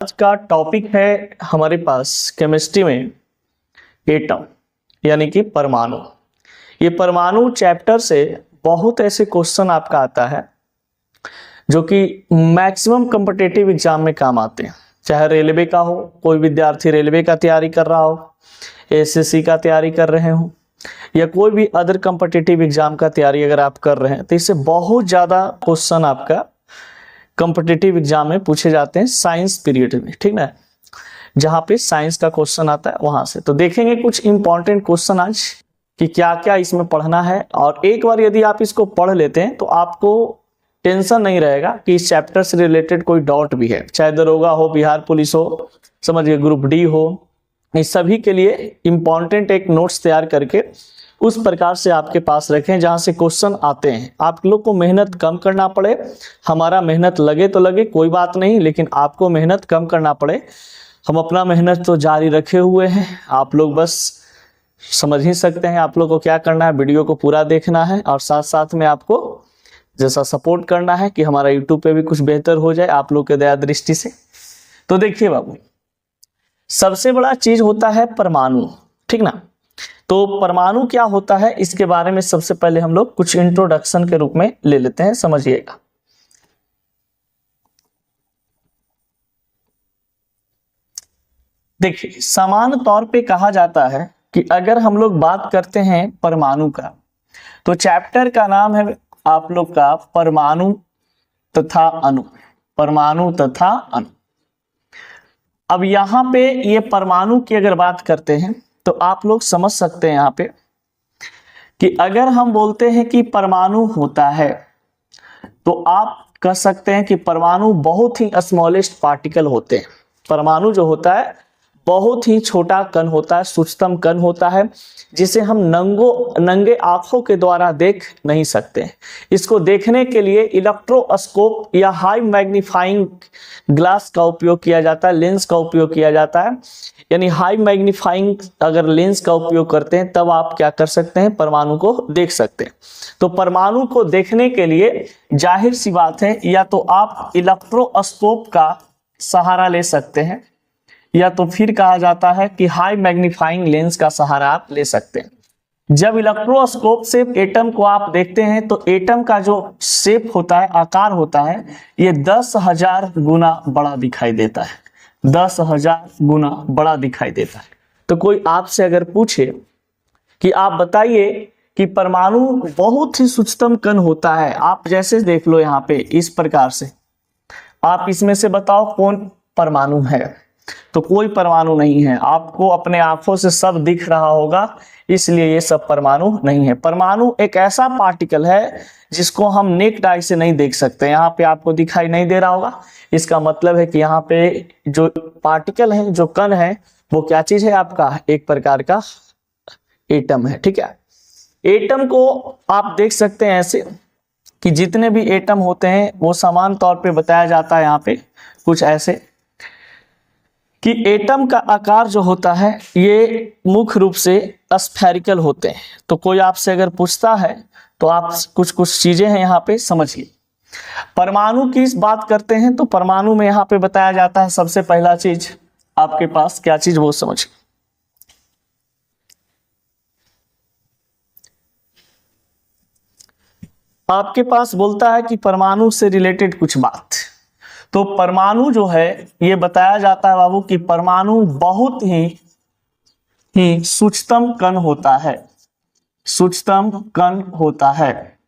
आज का टॉपिक है हमारे पास केमिस्ट्री में एटम यानी कि परमाणु। ये परमाणु चैप्टर से बहुत ऐसे क्वेश्चन आपका आता है जो कि मैक्सिमम कॉम्पिटिटिव एग्जाम में काम आते हैं, चाहे रेलवे का हो, कोई विद्यार्थी रेलवे का तैयारी कर रहा हो, एसएससी का तैयारी कर रहे हो या कोई भी अदर कॉम्पिटिटिव एग्जाम का तैयारी अगर आप कर रहे हैं तो इससे बहुत ज़्यादा क्वेश्चन आपका कॉम्पिटिटिव एग्जाम में पूछे जाते हैं साइंस पीरियड में, ठीक ना, जहाँ पे साइंस का क्वेश्चन आता है वहां से। तो देखेंगे कुछ इंपॉर्टेंट क्वेश्चन आज कि क्या क्या इसमें पढ़ना है, और एक बार यदि आप इसको पढ़ लेते हैं तो आपको टेंशन नहीं रहेगा कि इस चैप्टर से रिलेटेड कोई डाउट भी है, चाहे दरोगा हो, बिहार पुलिस हो, समझिए ग्रुप डी हो, इस सभी के लिए इंपॉर्टेंट एक नोट्स तैयार करके उस प्रकार से आपके पास रखें जहां से क्वेश्चन आते हैं। आप लोग को मेहनत कम करना पड़े, हमारा मेहनत लगे तो लगे कोई बात नहीं, लेकिन आपको मेहनत कम करना पड़े। हम अपना मेहनत तो जारी रखे हुए हैं, आप लोग बस समझ ही सकते हैं आप लोग को क्या करना है, वीडियो को पूरा देखना है और साथ साथ में आपको जैसा सपोर्ट करना है कि हमारा यूट्यूब पे भी कुछ बेहतर हो जाए आप लोग के दया दृष्टि से। तो देखिए बाबू, सबसे बड़ा चीज होता है परमाणु, ठीक ना। तो परमाणु क्या होता है इसके बारे में सबसे पहले हम लोग कुछ इंट्रोडक्शन के रूप में ले लेते हैं, समझिएगा। देखिए, सामान्य तौर पे कहा जाता है कि अगर हम लोग बात करते हैं परमाणु का तो चैप्टर का नाम है आप लोग का परमाणु तथा अणु, परमाणु तथा अणु। अब यहाँ पे ये परमाणु की अगर बात करते हैं तो आप लोग समझ सकते हैं यहाँ पे कि अगर हम बोलते हैं कि परमाणु होता है तो आप कह सकते हैं कि परमाणु बहुत ही स्मॉलेस्ट पार्टिकल होते हैं। परमाणु जो होता है बहुत ही छोटा कण होता है, सूक्ष्मतम कण होता है, जिसे हम नंगे आंखों के द्वारा देख नहीं सकते। इसको देखने के लिए इलेक्ट्रोस्कोप या हाई मैग्नीफाइंग ग्लास का उपयोग किया जाता है, लेंस का उपयोग किया जाता है। यानी हाई मैग्नीफाइंग अगर लेंस का उपयोग करते हैं तब आप क्या कर सकते हैं, परमाणु को देख सकते हैं। तो परमाणु को देखने के लिए जाहिर सी बात है या तो आप इलेक्ट्रोस्कोप का सहारा ले सकते हैं या तो फिर कहा जाता है कि हाई मैग्नीफाइंग लेंस का सहारा आप ले सकते हैं। जब इलेक्ट्रोस्कोप से एटम को आप देखते हैं तो एटम का जो शेप होता है, आकार होता है, ये 10,000 गुना बड़ा दिखाई देता है, 10,000 गुना बड़ा दिखाई देता है। तो कोई आपसे अगर पूछे कि आप बताइए कि परमाणु बहुत ही सूक्ष्मतम कण होता है, आप जैसे देख लो यहाँ पे इस प्रकार से, आप इसमें से बताओ कौन परमाणु है, तो कोई परमाणु नहीं है। आपको अपने आंखों से सब दिख रहा होगा, इसलिए ये सब परमाणु नहीं है। परमाणु एक ऐसा पार्टिकल है जिसको हम नेक्ड आई से नहीं देख सकते। यहाँ पे आपको दिखाई नहीं दे रहा होगा, इसका मतलब है कि यहाँ पे जो पार्टिकल है, जो कण है, वो क्या चीज है, आपका एक प्रकार का एटम है, ठीक है। एटम को आप देख सकते हैं ऐसे कि जितने भी एटम होते हैं वो समान तौर पे बताया जाता है यहाँ पे कुछ ऐसे कि एटम का आकार जो होता है ये मुख्य रूप से स्फेरिकल होते हैं। तो कोई आपसे अगर पूछता है तो आप कुछ चीजें हैं यहाँ पे समझिए। परमाणु की इस बात करते हैं तो परमाणु में यहाँ पे बताया जाता है सबसे पहला चीज आपके पास क्या चीज वो समझिए। आपके पास बोलता है कि परमाणु से रिलेटेड कुछ बात, तो परमाणु जो है ये बताया जाता है बाबू कि परमाणु बहुत ही सूक्ष्मतम कण होता है, सूक्ष्मतम कण होता है,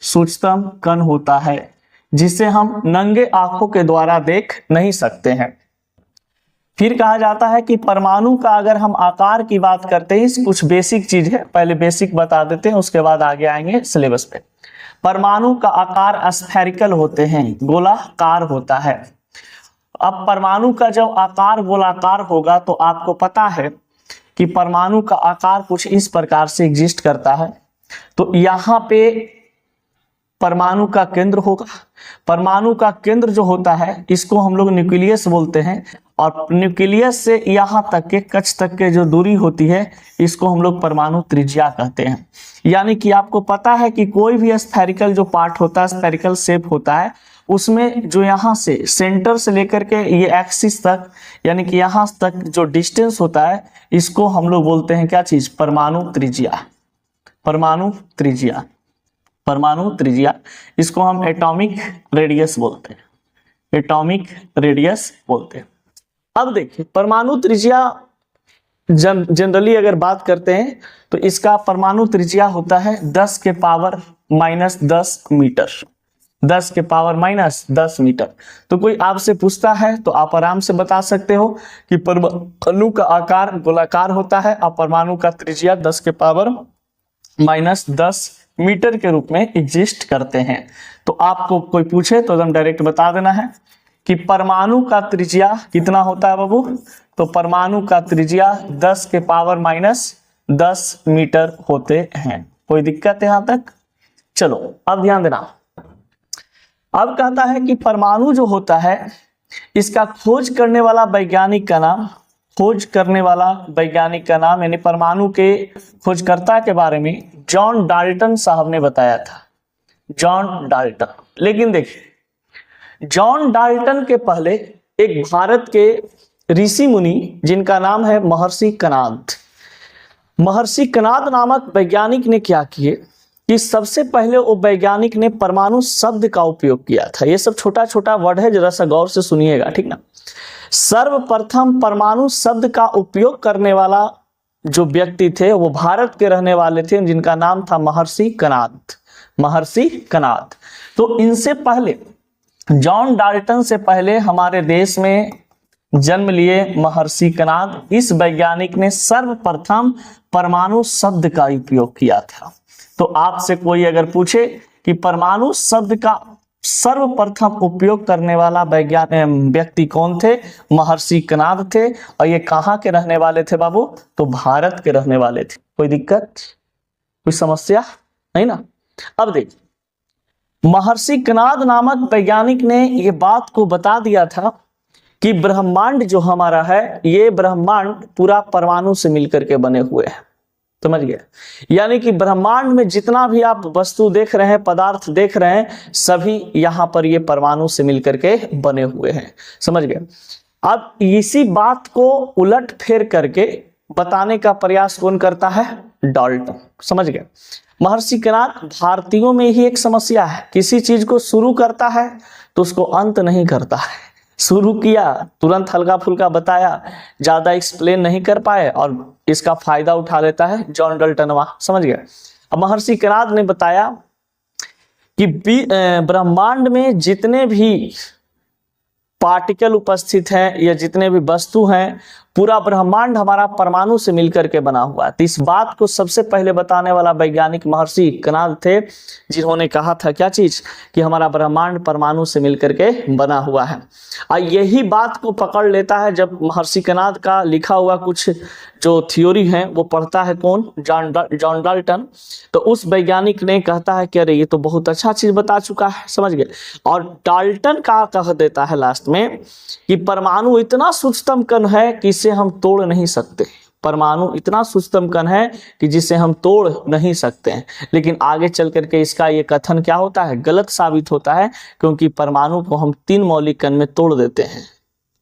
सूक्ष्मतम कण होता है, जिसे हम नंगे आंखों के द्वारा देख नहीं सकते हैं। फिर कहा जाता है कि परमाणु का अगर हम आकार की बात करते हैं, कुछ बेसिक चीज है, पहले बेसिक बता देते हैं उसके बाद आगे आएंगे सिलेबस पे। परमाणु का आकार स्फेरिकल होते हैं, गोलाकार होता है। अब परमाणु का जब आकार गोलाकार होगा तो आपको पता है कि परमाणु का आकार कुछ इस प्रकार से एग्जिस्ट करता है। तो यहाँ पे परमाणु का केंद्र होगा, परमाणु का केंद्र जो होता है इसको हम लोग न्यूक्लियस बोलते हैं, और न्यूक्लियस से यहाँ तक के कक्ष तक के जो दूरी होती है इसको हम लोग परमाणु त्रिज्या कहते हैं। यानी कि आपको पता है कि कोई भी स्फेरिकल जो पार्ट होता है, स्फेरिकल शेप होता है, उसमें जो यहाँ से सेंटर से लेकर के ये एक्सिस तक यानी कि यहाँ तक जो डिस्टेंस होता है इसको हम लोग बोलते हैं क्या चीज, परमाणु त्रिज्या। परमाणु त्रिज्या, परमाणु त्रिज्या, इसको हम एटॉमिक रेडियस बोलते हैं, एटॉमिक रेडियस बोलते हैं। अब देखिए परमाणु त्रिज्या जनरली अगर बात करते हैं तो इसका परमाणु त्रिज्या होता है 10 के पावर -10 मीटर, 10 के पावर -10 मीटर। तो कोई आपसे पूछता है तो आप आराम से बता सकते हो कि परमाणु का आकार गोलाकार होता है और परमाणु का त्रिज्या 10 के पावर -10 मीटर के रूप में एग्जिस्ट करते हैं। तो आपको कोई पूछे तो एकदम डायरेक्ट बता देना है कि परमाणु का त्रिज्या कितना होता है बाबू, तो परमाणु का त्रिज्या 10 के पावर -10 मीटर होते हैं। कोई दिक्कत है यहां तक? चलो अब ध्यान देना। अब कहता है कि परमाणु जो होता है इसका खोज करने वाला वैज्ञानिक का नाम, खोज करने वाला वैज्ञानिक का नाम यानी परमाणु के खोजकर्ता के बारे में जॉन डाल्टन साहब ने बताया था, जॉन डाल्टन। लेकिन देखिए जॉन डाल्टन के पहले एक भारत के ऋषि मुनि जिनका नाम है महर्षि कणाद, महर्षि कणाद नामक वैज्ञानिक ने क्या किए कि सबसे पहले वो वैज्ञानिक ने परमाणु शब्द का उपयोग किया था। ये सब छोटा छोटा वर्ड है, जरा सा गौर से सुनिएगा, ठीक ना। सर्वप्रथम परमाणु शब्द का उपयोग करने वाला जो व्यक्ति थे वो भारत के रहने वाले थे जिनका नाम था महर्षि कणाद, महर्षि कणाद। तो इनसे पहले जॉन डाल्टन से पहले हमारे देश में जन्म लिए महर्षि कणाद, इस वैज्ञानिक ने सर्वप्रथम परमाणु शब्द का उपयोग किया था। तो आपसे कोई अगर पूछे कि परमाणु शब्द का सर्वप्रथम उपयोग करने वाला वैज्ञानिक व्यक्ति कौन थे, महर्षि कणाद थे। और ये कहाँ के रहने वाले थे बाबू, तो भारत के रहने वाले थे। कोई दिक्कत, कोई समस्या नहीं ना। अब देखिए महर्षि कणाद नामक वैज्ञानिक ने ये बात को बता दिया था कि ब्रह्मांड जो हमारा है ये ब्रह्मांड पूरा परमाणु से मिलकर के बने हुए हैं, समझ गए। यानी कि ब्रह्मांड में जितना भी आप वस्तु देख रहे हैं, पदार्थ देख रहे हैं, सभी यहाँ पर ये परमाणु से मिलकर के बने हुए हैं, समझ गए। अब इसी बात को उलट फेर करके बताने का प्रयास कौन करता है, डाल्टन, समझ गए। महर्षि कणाद भारतीयों में ही एक समस्या है, किसी चीज को शुरू करता है तो उसको अंत नहीं करता है। शुरू किया तुरंत हल्का फुल्का बताया, ज्यादा एक्सप्लेन नहीं कर पाए और इसका फायदा उठा लेता है जॉन डाल्टन, समझ गए। अब महर्षि कणाद ने बताया कि ब्रह्मांड में जितने भी पार्टिकल उपस्थित हैं या जितने भी वस्तु हैं, पूरा ब्रह्मांड हमारा परमाणु से मिलकर के बना हुआ है। तो इस बात को सबसे पहले बताने वाला वैज्ञानिक महर्षि कणाद थे, जिन्होंने कहा था क्या चीज, कि हमारा ब्रह्मांड परमाणु से मिलकर के बना हुआ है। और यही बात को पकड़ लेता है जब महर्षि कणाद का लिखा हुआ कुछ जो थ्योरी है वो पढ़ता है कौन, जॉन डाल्टन। तो उस वैज्ञानिक ने कहता है कि अरे ये तो बहुत अच्छा चीज बता चुका है, समझ गए। और डाल्टन का कह देता है लास्ट में कि परमाणु इतना सूक्ष्म कण है कि इसे हम तोड़ नहीं सकते, परमाणु इतना सूक्ष्म कण है कि जिसे हम तोड़ नहीं सकते हैं। लेकिन आगे चल करके इसका ये कथन क्या होता है, गलत साबित होता है, क्योंकि परमाणु को हम 3 मौलिक कण में तोड़ देते हैं,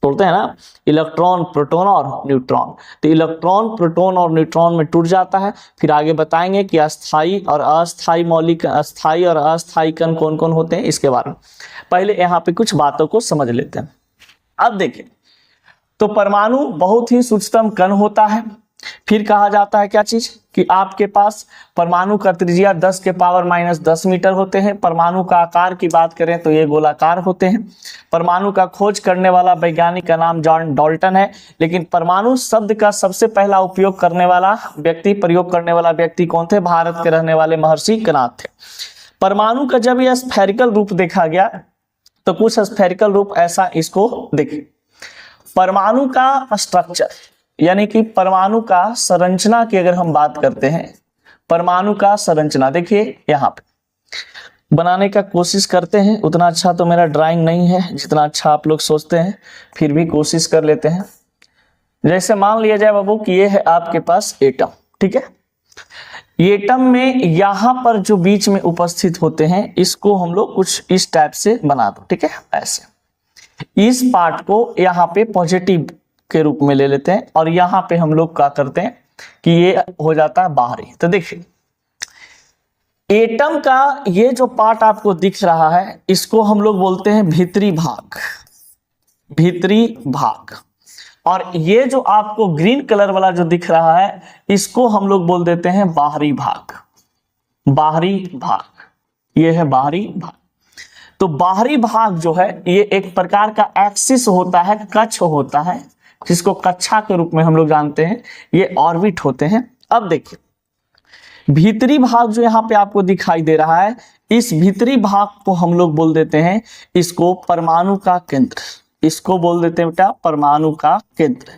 तोड़ते हैं ना, इलेक्ट्रॉन, प्रोटॉन और न्यूट्रॉन। तो इलेक्ट्रॉन, प्रोटॉन और न्यूट्रॉन में टूट जाता है। फिर आगे बताएंगे कि अस्थाई और अस्थाई मौलिक, अस्थाई और अस्थाई कण कौन कौन होते हैं इसके बारे में। पहले यहाँ पे कुछ बातों को समझ लेते हैं। अब देखिए तो परमाणु बहुत ही सूक्ष्म कण होता है। फिर कहा जाता है क्या चीज, कि आपके पास परमाणु का त्रिज्या 10 के पावर -10 मीटर होते हैं। परमाणु का आकार की बात करें तो ये गोलाकार होते हैं। परमाणु का खोज करने वाला वैज्ञानिक का नाम जॉन डाल्टन है। लेकिन परमाणु शब्द का सबसे पहला उपयोग करने वाला व्यक्ति, प्रयोग करने वाला व्यक्ति कौन थे, भारत के रहने वाले महर्षि कणाद थे। परमाणु का जब यह स्फेरिकल रूप देखा गया तो कुछ स्फेरिकल रूप ऐसा इसको देखिए। परमाणु का स्ट्रक्चर यानी कि परमाणु का संरचना की अगर हम बात करते हैं, परमाणु का संरचना देखिए यहाँ पे बनाने का कोशिश करते हैं। उतना अच्छा तो मेरा ड्राइंग नहीं है जितना अच्छा आप लोग सोचते हैं, फिर भी कोशिश कर लेते हैं। जैसे मान लिया जाए बाबू कि ये है आपके पास एटम, ठीक है। एटम में यहां पर जो बीच में उपस्थित होते हैं इसको हम लोग कुछ इस टाइप से बना दो, ठीक है। ऐसे इस पार्ट को यहाँ पे पॉजिटिव के रूप में ले लेते हैं और यहाँ पे हम लोग क्या करते हैं कि ये हो जाता है बाहरी। तो देखिए एटम का ये जो पार्ट आपको दिख रहा है इसको हम लोग बोलते हैं भीतरी भाग, भीतरी भाग। और ये जो आपको ग्रीन कलर वाला जो दिख रहा है इसको हम लोग बोल देते हैं बाहरी भाग, बाहरी भाग। ये है बाहरी भाग। तो बाहरी भाग जो है ये एक प्रकार का एक्सिस होता है, कक्ष होता है, जिसको कक्षा के रूप में हम लोग जानते हैं। ये ऑर्बिट होते हैं। अब देखिए भीतरी भाग जो यहाँ पे आपको दिखाई दे रहा है, इस भीतरी भाग को हम लोग बोल देते हैं इसको परमाणु का केंद्र। इसको बोल देते हैं बेटा परमाणु का केंद्र,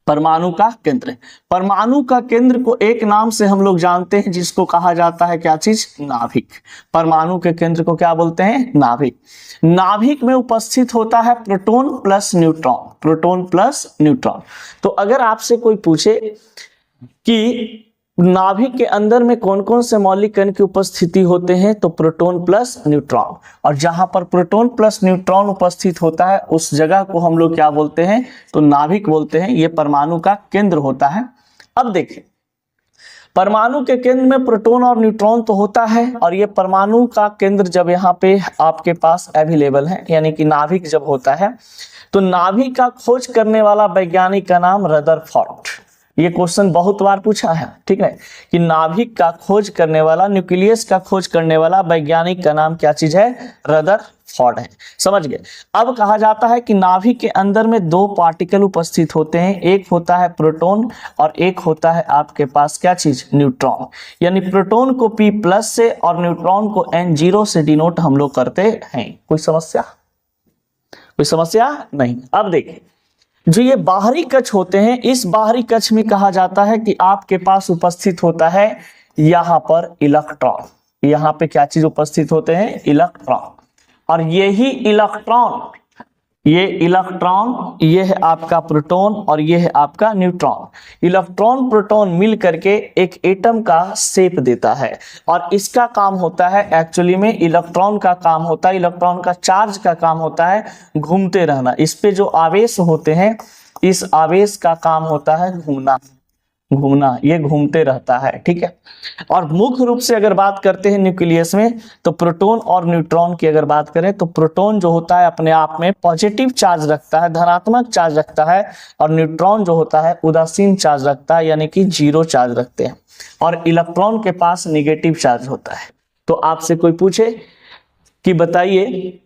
परमाणु का केंद्र। परमाणु का केंद्र को एक नाम से हम लोग जानते हैं जिसको कहा जाता है क्या चीज, नाभिक। परमाणु के केंद्र को क्या बोलते हैं, नाभिक। नाभिक में उपस्थित होता है proton plus neutron, proton plus neutron. तो अगर आपसे कोई पूछे कि नाभिक के अंदर में कौन कौन से मौलिक कण की उपस्थिति होते हैं, तो प्रोटॉन प्लस न्यूट्रॉन। और जहां पर प्रोटॉन प्लस न्यूट्रॉन उपस्थित होता है उस जगह को हम लोग क्या बोलते हैं, तो नाभिक बोलते हैं। ये परमाणु का केंद्र होता है। अब देखिए परमाणु के केंद्र में प्रोटॉन और न्यूट्रॉन तो होता है, और ये परमाणु का केंद्र जब यहाँ पे आपके पास अवेलेबल है, यानी कि नाभिक जब होता है, तो नाभिक का खोज करने वाला वैज्ञानिक का नाम रदरफोर्ड। ये क्वेश्चन बहुत बार पूछा है, ठीक है, कि नाभिक का खोज करने वाला, न्यूक्लियस का खोज करने वाला वैज्ञानिक का नाम क्या चीज है, रदरफोर्ड है। समझ गए। अब कहा जाता है कि नाभिक के अंदर में दो पार्टिकल उपस्थित होते हैं, एक होता है प्रोटॉन और एक होता है आपके पास क्या चीज, न्यूट्रॉन। यानी प्रोटॉन को P+ से और न्यूट्रॉन को N0 से डिनोट हम लोग करते हैं। कोई समस्या, कोई समस्या नहीं। अब देखिए जो ये बाहरी कक्ष होते हैं, इस बाहरी कक्ष में कहा जाता है कि आपके पास उपस्थित होता है यहां पर इलेक्ट्रॉन। यहां पे क्या चीज उपस्थित होते हैं, इलेक्ट्रॉन। और यही इलेक्ट्रॉन, ये इलेक्ट्रॉन, ये है आपका प्रोटॉन और ये है आपका न्यूट्रॉन। इलेक्ट्रॉन प्रोटॉन मिल करके एक एटम का शेप देता है, और इसका काम होता है, एक्चुअली में इलेक्ट्रॉन का काम होता है, इलेक्ट्रॉन का चार्ज का काम होता है घूमते रहना। इस पे जो आवेश होते हैं, इस आवेश का काम होता है घूमना, घूमना, ये घूमते रहता है, ठीक है। और मुख्य रूप से अगर बात करते हैं न्यूक्लियस में, तो प्रोटॉन और न्यूट्रॉन की अगर बात करें तो प्रोटॉन जो होता है अपने आप में पॉजिटिव चार्ज रखता है, धनात्मक चार्ज रखता है, और न्यूट्रॉन जो होता है उदासीन चार्ज रखता है, यानी कि 0 चार्ज रखते हैं। और इलेक्ट्रॉन के पास निगेटिव चार्ज होता है। तो आपसे कोई पूछे कि बताइए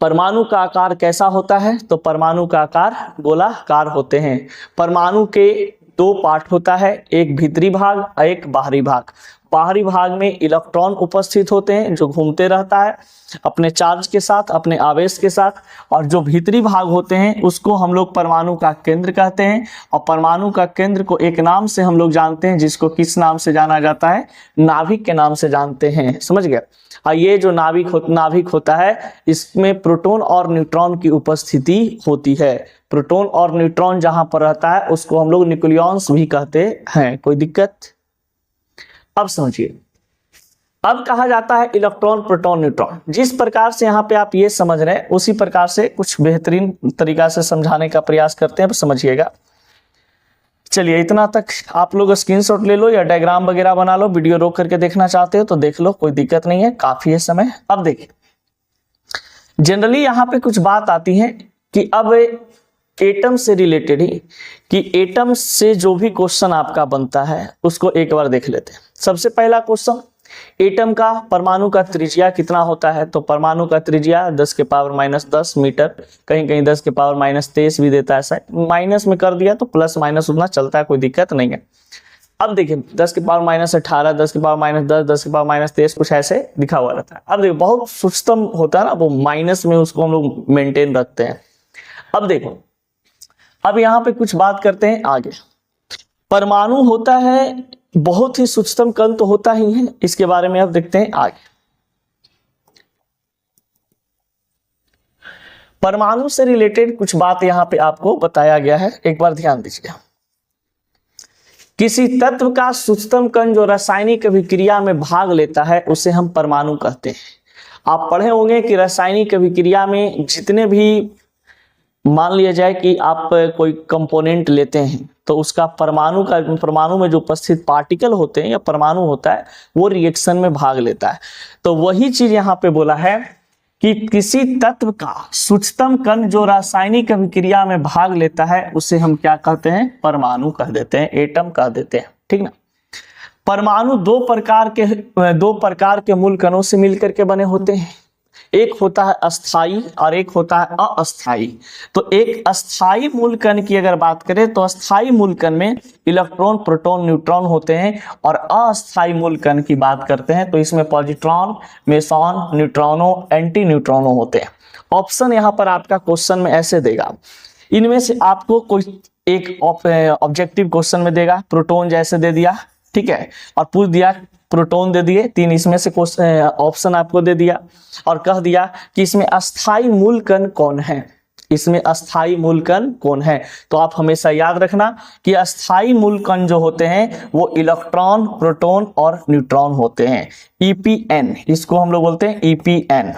परमाणु का आकार कैसा होता है, तो परमाणु का आकार गोलाकार होते हैं। परमाणु के दो पार्ट होता है, एक भीतरी भाग और एक बाहरी भाग। बाहरी भाग में इलेक्ट्रॉन उपस्थित होते हैं जो घूमते रहता है अपने चार्ज के साथ, अपने आवेश के साथ। और जो भीतरी भाग होते हैं उसको हम लोग परमाणु का केंद्र कहते हैं। और परमाणु का केंद्र को एक नाम से हम लोग जानते हैं, जिसको किस नाम से जाना जाता है, नाभिक के नाम से जानते हैं। समझ गए। और ये जो नाभिक होता है, इसमें प्रोटॉन और न्यूट्रॉन की उपस्थिति होती है। प्रोटॉन और न्यूट्रॉन जहां पर रहता है उसको हम लोग न्यूक्लियॉन्स भी कहते हैं। कोई दिक्कत? अब समझिए, अब कहा जाता है इलेक्ट्रॉन प्रोटॉन न्यूट्रॉन। जिस प्रकार से यहाँ पे आप ये समझ रहे हैं उसी प्रकार से कुछ बेहतरीन तरीका से समझाने का प्रयास करते हैं। अब समझिएगा। चलिए इतना तक आप लोग स्क्रीनशॉट ले लो या डायग्राम वगैरह बना लो। वीडियो रोक करके देखना चाहते हो तो देख लो, कोई दिक्कत नहीं है, काफी है समय। अब देखिए जनरली यहाँ पे कुछ बात आती है कि अब एटम से रिलेटेड ही, कि एटम से जो भी क्वेश्चन आपका बनता है उसको एक बार देख लेते हैं। सबसे पहला क्वेश्चन, एटम का परमाणु का त्रिज्या कितना होता है, तो परमाणु का त्रिज्या 10⁻⁻10 मीटर, कहीं कहीं 10⁻⁻23 भी देता है, शायद माइनस में कर दिया तो प्लस माइनस उतना चलता है, कोई दिक्कत नहीं है। अब देखिए 10⁻⁻18, 10⁻⁻10, 10⁻⁻23 कुछ ऐसे लिखा हुआ रहता है। अब देखो बहुत सूक्ष्म होता है ना, वो माइनस में उसको हम लोग मेंटेन रखते हैं। अब देखो, अब यहाँ पे कुछ बात करते हैं आगे। परमाणु होता है बहुत ही सूक्ष्म कण तो होता ही है, इसके बारे में अब देखते हैं आगे। परमाणु से रिलेटेड कुछ बात यहाँ पे आपको बताया गया है, एक बार ध्यान दीजिए। किसी तत्व का सूक्ष्मतम कण जो रासायनिक अभिक्रिया में भाग लेता है उसे हम परमाणु कहते हैं। आप पढ़े होंगे कि रासायनिक अभिक्रिया में जितने भी, मान लिया जाए कि आप कोई कंपोनेंट लेते हैं तो उसका परमाणु में जो उपस्थित पार्टिकल होते हैं या परमाणु होता है वो रिएक्शन में भाग लेता है। तो वही चीज यहाँ पे बोला है कि किसी तत्व का सूक्ष्मतम कण जो रासायनिक अभिक्रिया में भाग लेता है उसे हम क्या कहते हैं? परमाणु कह देते हैं, एटम कह देते हैं, ठीक ना। परमाणु दो प्रकार के मूल कणों से मिलकर के बने होते हैं। एक होता है अस्थाई और एक होता है अस्थाई। तो एक अस्थाई मूल कण की अगर बात करें तो अस्थाई मूल कण में इलेक्ट्रॉन, प्रोटॉन, न्यूट्रॉन होते हैं, और अस्थाई मूल कण की बात करते हैं तो इसमें पॉजिट्रॉन, मेसॉन, न्यूट्रॉनो, एंटी न्यूट्रॉनो होते हैं। ऑप्शन यहाँ पर आपका क्वेश्चन में ऐसे देगा, इनमें से आपको कोई एक ऑब्जेक्टिव क्वेश्चन में देगा, प्रोटॉन जैसे दे दिया, ठीक है, और पूछ दिया प्रोटॉन दे दिए, 3 इसमें से ऑप्शन आपको दे दिया और कह दिया कि इसमें अस्थाई मूल कण कौन है, इसमें अस्थाई मूल कण कौन है। तो आप हमेशा याद रखना कि अस्थाई मूल कण जो होते हैं वो इलेक्ट्रॉन, प्रोटॉन और न्यूट्रॉन होते हैं। EPN, इसको हम लोग बोलते हैं EPN।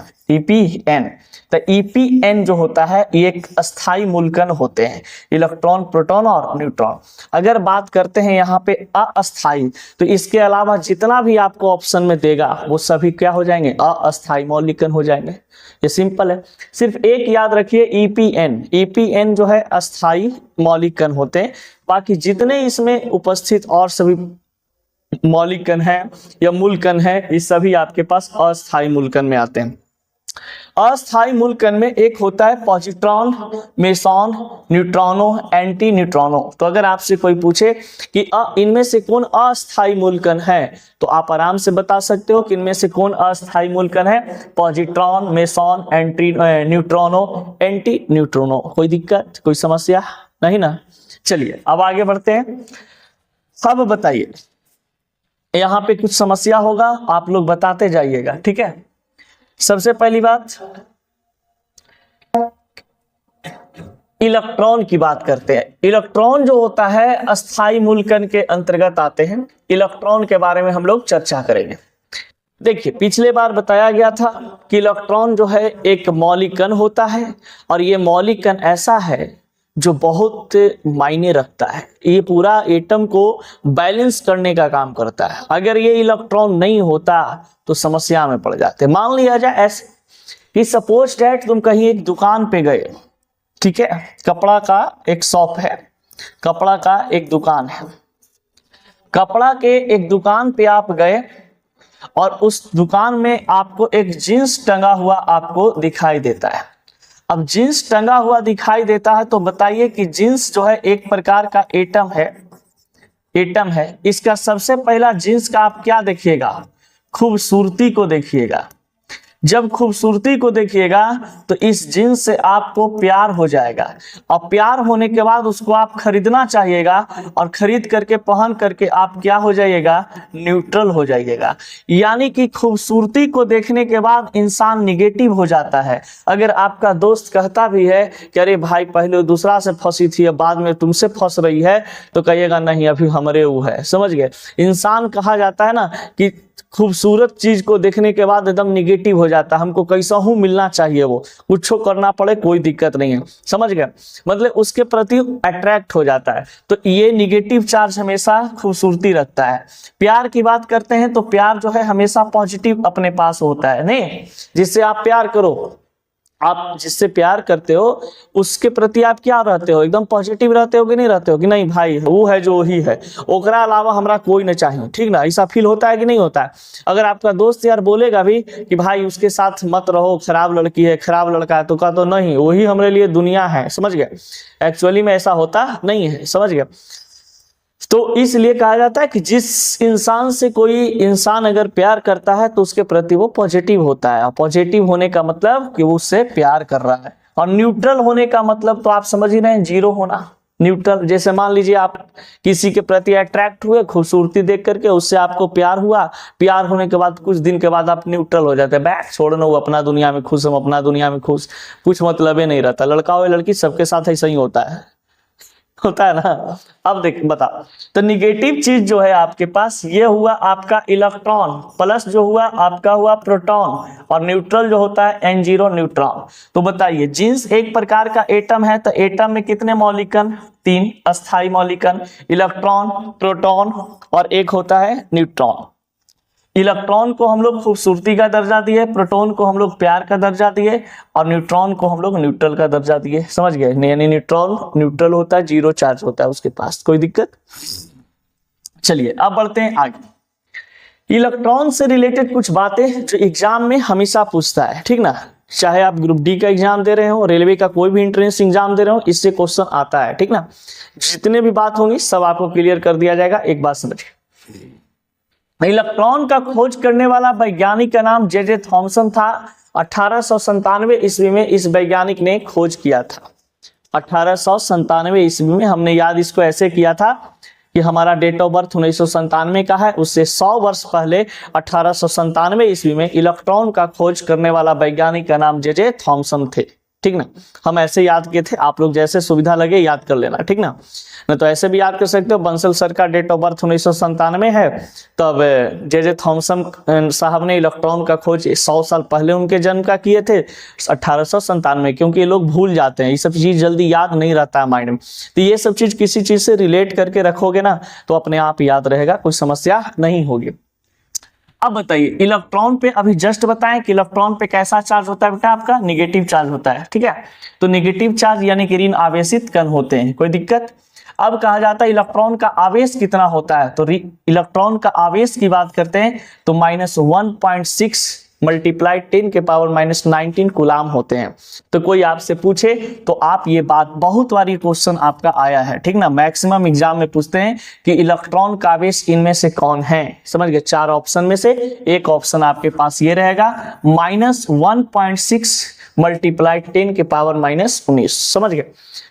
तो EPN जो होता है ये एक अस्थाई मूल कण होते हैं, इलेक्ट्रॉन, प्रोटॉन और न्यूट्रॉन। अगर बात करते हैं यहाँ पे अस्थाई, तो इसके अलावा जितना भी आपको ऑप्शन में देगा वो सभी क्या हो जाएंगे? अस्थाई मौलिक कण हो जाएंगे। ये सिंपल है, सिर्फ एक याद रखिए, EPN जो है अस्थाई मौलिक कण होते हैं। बाकी जितने इसमें उपस्थित और सभी मौलिक कण है या मूल कण है, ये सभी आपके पास अस्थाई मूल कण में आते हैं। अस्थाई मूल कण में एक होता है पॉजिट्रॉन, मेसॉन, न्यूट्रॉनो, एंटी न्यूट्रॉनो। तो अगर आपसे कोई पूछे कि इनमें से कौन अस्थाई मूल कण है तो आप आराम से बता सकते हो कि इनमें से कौन अस्थाई मूल कण है? Positron, meson, anti neutrino, anti neutrino. कोई दिक्कत, कोई समस्या नहीं ना? चलिए अब आगे बढ़ते हैं। अब बताइए, यहाँ पे कुछ समस्या होगा, आप लोग बताते जाइएगा, ठीक है। सबसे पहली बात, इलेक्ट्रॉन की बात करते हैं। इलेक्ट्रॉन जो होता है अस्थाई मूल कण के अंतर्गत आते हैं। इलेक्ट्रॉन के बारे में हम लोग चर्चा करेंगे। देखिए, पिछले बार बताया गया था कि इलेक्ट्रॉन जो है एक मौलिक कण होता है, और ये मौलिक कण ऐसा है जो बहुत मायने रखता है। ये पूरा एटम को बैलेंस करने का काम करता है। अगर ये इलेक्ट्रॉन नहीं होता तो समस्या में पड़ जाते। मान लिया जाए ऐसे कि सपोज डैट तुम कहीं एक दुकान पे गए, ठीक है, कपड़ा का एक शॉप है, कपड़ा का एक दुकान है, कपड़ा के एक दुकान पे आप गए और उस दुकान में आपको एक जींस टंगा हुआ आपको दिखाई देता है। अब जींस टंगा हुआ दिखाई देता है तो बताइए कि जींस जो है एक प्रकार का एटम है। इसका सबसे पहला जींस का आप क्या देखिएगा? खूबसूरती को देखिएगा। जब खूबसूरती को देखिएगा तो इस जींस से आपको प्यार हो जाएगा, और प्यार होने के बाद उसको आप खरीदना चाहिएगा, और खरीद करके पहन करके आप क्या हो जाइएगा? न्यूट्रल हो जाइएगा। यानी कि खूबसूरती को देखने के बाद इंसान निगेटिव हो जाता है। अगर आपका दोस्त कहता भी है कि अरे भाई पहले दूसरा से फंसी थी अब बाद में तुमसे फंस रही है, तो कहिएगा नहीं अभी हमारे वो है। समझ गए? इंसान कहा जाता है ना कि खूबसूरत चीज को देखने के बाद एकदम निगेटिव हो जाता है, हमको कैसा हूं मिलना चाहिए, वो कुछ करना पड़े कोई दिक्कत नहीं है। समझ गए? मतलब उसके प्रति अट्रैक्ट हो जाता है। तो ये निगेटिव चार्ज हमेशा खूबसूरती रखता है। प्यार की बात करते हैं तो प्यार जो है हमेशा पॉजिटिव अपने पास होता है। नहीं, जिससे आप प्यार करो, आप जिससे प्यार करते हो उसके प्रति आप क्या रहते हो? एकदम पॉजिटिव रहते हो कि नहीं रहते हो कि नहीं भाई वो है जो ही है, ओकरा अलावा हमरा कोई नहीं चाहिए, ठीक ना? ऐसा फील होता है कि नहीं होता है? अगर आपका दोस्त यार बोलेगा भी कि भाई उसके साथ मत रहो, खराब लड़की है, खराब लड़का है, तो कहा तो नहीं वही हमारे लिए दुनिया है। समझ गए? एक्चुअली में ऐसा होता नहीं है। समझ गए? तो इसलिए कहा जाता है कि जिस इंसान से कोई इंसान अगर प्यार करता है तो उसके प्रति वो पॉजिटिव होता है। और पॉजिटिव होने का मतलब कि वो उससे प्यार कर रहा है। और न्यूट्रल होने का मतलब तो आप समझ ही रहे हैं, जीरो होना। न्यूट्रल, जैसे मान लीजिए आप किसी के प्रति अट्रैक्ट हुए खूबसूरती देख करके, उससे आपको प्यार हुआ, प्यार होने के बाद कुछ दिन के बाद आप न्यूट्रल हो जाते हैं। बैठ छोड़ना, वो अपना दुनिया में खुश, हम अपना दुनिया में खुश, कुछ मतलब ही नहीं रहता। लड़का हो या लड़की सबके साथ ऐसा ही होता है। होता है ना। अब देख बता, तो निगेटिव चीज जो है आपके पास ये हुआ आपका इलेक्ट्रॉन, प्लस जो हुआ आपका हुआ प्रोटॉन, और न्यूट्रल जो होता है N0 न्यूट्रॉन। तो बताइए जिंस एक प्रकार का एटम है, तो एटम में कितने मॉलिक्यूल? 3 अस्थाई मॉलिक्यूल, इलेक्ट्रॉन, प्रोटॉन और एक होता है न्यूट्रॉन। इलेक्ट्रॉन को हम लोग खूबसूरती का दर्जा दिए, प्रोटॉन को हम लोग प्यार का दर्जा दिए, और न्यूट्रॉन को हम लोग न्यूट्रल का दर्जा दिए। समझ गए? यानी न्यूट्रल होता है, 0 चार्ज होता है उसके पास। कोई दिक्कत? चलिए अब बढ़ते हैं आगे। इलेक्ट्रॉन से रिलेटेड कुछ बातें जो एग्जाम में हमेशा पूछता है, ठीक ना। चाहे आप ग्रुप डी का एग्जाम दे रहे हो, रेलवे का कोई भी एंट्रेंस एग्जाम दे रहे हो, इससे क्वेश्चन आता है, ठीक ना। जितने भी बात होंगी सब आपको क्लियर कर दिया जाएगा। एक बात समझिए, इलेक्ट्रॉन का खोज करने वाला वैज्ञानिक का नाम जे थॉमसन था। 1897 ईस्वी में इस वैज्ञानिक ने खोज किया था। 1897 ईस्वी में, हमने याद इसको ऐसे किया था कि हमारा डेट ऑफ बर्थ 1997 का है, उससे 100 वर्ष पहले 1897 ईस्वी में इलेक्ट्रॉन का खोज करने वाला वैज्ञानिक का नाम जे थॉमसन थे, ठीक ना। हम ऐसे याद किए थे, आप लोग जैसे सुविधा लगे याद कर लेना, ठीक ना। नहीं तो ऐसे भी याद कर सकते हो। बंसल सर का डेट ऑफ बर्थ 1997 है, तब जे थॉमसन साहब ने इलेक्ट्रॉन का खोज 100 साल पहले उनके जन्म का किए थे, 1897। क्योंकि ये लोग भूल जाते हैं, ये सब चीज जल्दी याद नहीं रहता है माइंड में। तो ये सब चीज किसी चीज से रिलेट करके रखोगे ना तो अपने आप याद रहेगा, कोई समस्या नहीं होगी। अब बताइए इलेक्ट्रॉन पे अभी जस्ट बताएं कि इलेक्ट्रॉन पे कैसा चार्ज होता है बेटा? आपका निगेटिव चार्ज होता है, ठीक है। तो निगेटिव चार्ज यानी कि ऋण आवेशित कण होते हैं। कोई दिक्कत? अब कहा जाता है इलेक्ट्रॉन का आवेश कितना होता है, तो इलेक्ट्रॉन का आवेश की बात करते हैं तो -1.6 मल्टीप्लाई 10 के पावर -19 कूलाम होते हैं। तो कोई आपसे पूछे तो आप ये बात, बहुत बारी क्वेश्चन आपका आया है, ठीक ना। मैक्सिमम एग्जाम में पूछते हैं कि इलेक्ट्रॉन का आवेश इनमें से कौन है। समझ गए? 4 ऑप्शन में से एक ऑप्शन आपके पास ये रहेगा, -1.6 मल्टीप्लाई 10 के पावर -19। समझ गए?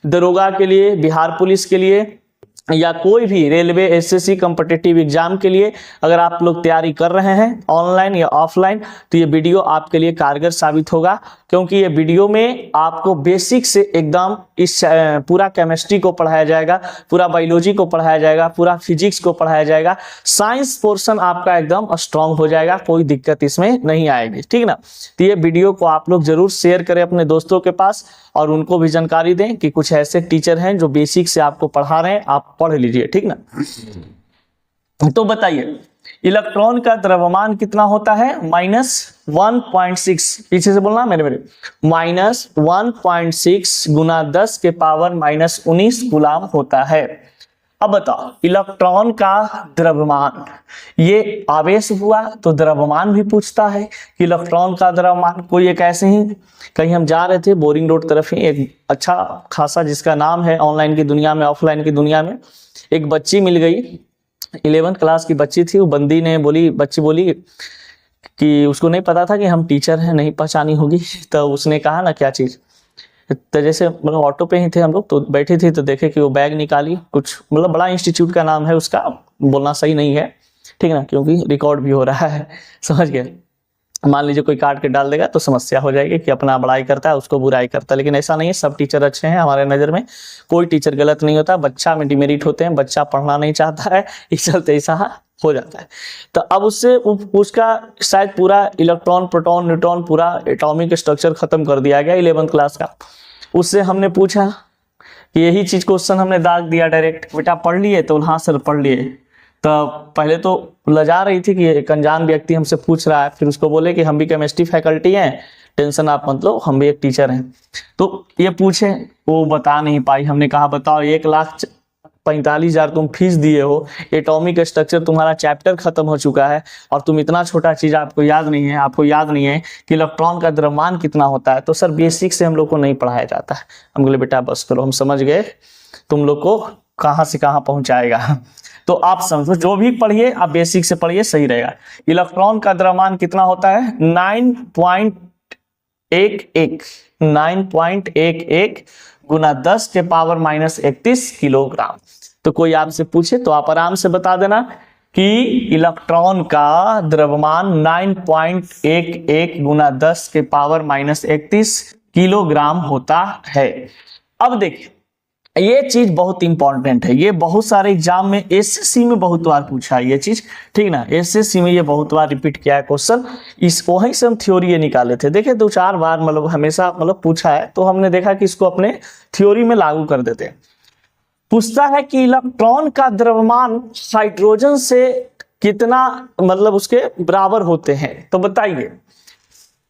दरोगा के लिए, बिहार पुलिस के लिए, या कोई भी रेलवे एसएससी कॉम्पिटिटिव एग्जाम के लिए अगर आप लोग तैयारी कर रहे हैं ऑनलाइन या ऑफलाइन, तो ये वीडियो आपके लिए कारगर साबित होगा। क्योंकि ये वीडियो में आपको बेसिक से एकदम इस पूरा केमिस्ट्री को पढ़ाया जाएगा, पूरा बायोलॉजी को पढ़ाया जाएगा, पूरा फिजिक्स को पढ़ाया जाएगा। साइंस पोर्शन आपका एकदम स्ट्रांग हो जाएगा, कोई दिक्कत इसमें नहीं आएगी, ठीक ना। तो ये वीडियो को आप लोग जरूर शेयर करें अपने दोस्तों के पास, और उनको भी जानकारी दें कि कुछ ऐसे टीचर हैं जो बेसिक से आपको पढ़ा रहे हैं, आप पढ़ लीजिए, ठीक ना। तो बताइए इलेक्ट्रॉन का द्रव्यमान कितना होता है? -1.6, पीछे से बोलना मेरे -1.6 गुना 10 के पावर -19 कूलाम होता है। अब बताओ इलेक्ट्रॉन का द्रव्यमान, ये आवेश हुआ तो द्रव्यमान भी पूछता है कि इलेक्ट्रॉन का द्रव्यमान। कोई एक ऐसे ही कहीं हम जा रहे थे बोरिंग रोड तरफ ही, एक अच्छा खासा जिसका नाम है ऑनलाइन की दुनिया में, ऑफलाइन की दुनिया में, एक बच्ची मिल गई, 11th क्लास की बच्ची थी। वो बंदी ने बोली, बच्ची बोली कि उसको नहीं पता था कि हम टीचर हैं, नहीं पहचानी होगी। तो उसने कहा ना क्या चीज, तो जैसे मतलब ऑटो पे ही थे हम लोग, तो बैठे थे तो देखे कि वो बैग निकाली, कुछ मतलब बड़ा इंस्टीट्यूट का नाम है उसका, बोलना सही नहीं है, ठीक ना, क्योंकि रिकॉर्ड भी हो रहा है। समझ गए? मान लीजिए कोई काट के डाल देगा तो समस्या हो जाएगी कि अपना बड़ाई करता है उसको बुराई करता है, लेकिन ऐसा नहीं है। सब टीचर अच्छे हैं हमारे नज़र में, कोई टीचर गलत नहीं होता। बच्चा में डिमेरिट होते हैं, बच्चा पढ़ना नहीं चाहता है, इस चलते ऐसा हो जाता है। तो अब उससे उसका शायद पूरा इलेक्ट्रॉन, प्रोटॉन, न्यूट्रॉन, पूरा एटॉमिक स्ट्रक्चर खत्म कर दिया गया 11th क्लास का। उससे हमने पूछा कि यही चीज क्वेश्चन हमने दाग दिया डायरेक्ट, बेटा पढ़ लिए? तो हाँ सर पढ़ लिए। तो पहले तो लजा रही थी कि एक अनजान व्यक्ति हमसे पूछ रहा है, फिर उसको बोले कि हम भी केमिस्ट्री फैकल्टी हैं, टेंशन आप मत लो, हम भी एक टीचर हैं। तो ये पूछे, वो बता नहीं पाई। हमने कहा बताओ 1,45,000 तुम फीस दिए हो, एटॉमिक स्ट्रक्चर तुम्हारा चैप्टर खत्म हो चुका है, और तुम इतना छोटा चीज आपको याद नहीं है, आपको याद नहीं है कि इलेक्ट्रॉन का द्रव्यमान कितना होता है। तो सर बेसिक से हम लोग को नहीं पढ़ाया जाता है। हम बोले बेटा बस करो, हम समझ गए, तुम लोग को कहाँ से कहाँ पहुंचाएगा। तो आप समझो, जो भी पढ़िए आप बेसिक से पढ़िए, सही रहेगा। इलेक्ट्रॉन का द्रव्यमान कितना होता है? 9.11 गुना 10 के पावर -31 किलोग्राम। तो कोई आपसे पूछे तो आप आराम से बता देना कि इलेक्ट्रॉन का द्रव्यमान 9.11 गुना 10 के पावर -31 किलोग्राम होता है। अब देखिए ये चीज बहुत इंपॉर्टेंट है, ये बहुत सारे एग्जाम में एसएससी में बहुत बार पूछा है ये चीज, ठीक ना। एसएससी में ये बहुत बार रिपीट किया है क्वेश्चन, इस वहीं से हम थ्योरी ये निकाले थे, देखे 2-4 बार मतलब हमेशा मतलब पूछा है, तो हमने देखा कि इसको अपने थ्योरी में लागू कर देते हैं। पूछता है कि इलेक्ट्रॉन का द्रव्यमान हाइड्रोजन से कितना मतलब उसके बराबर होते हैं, तो बताइए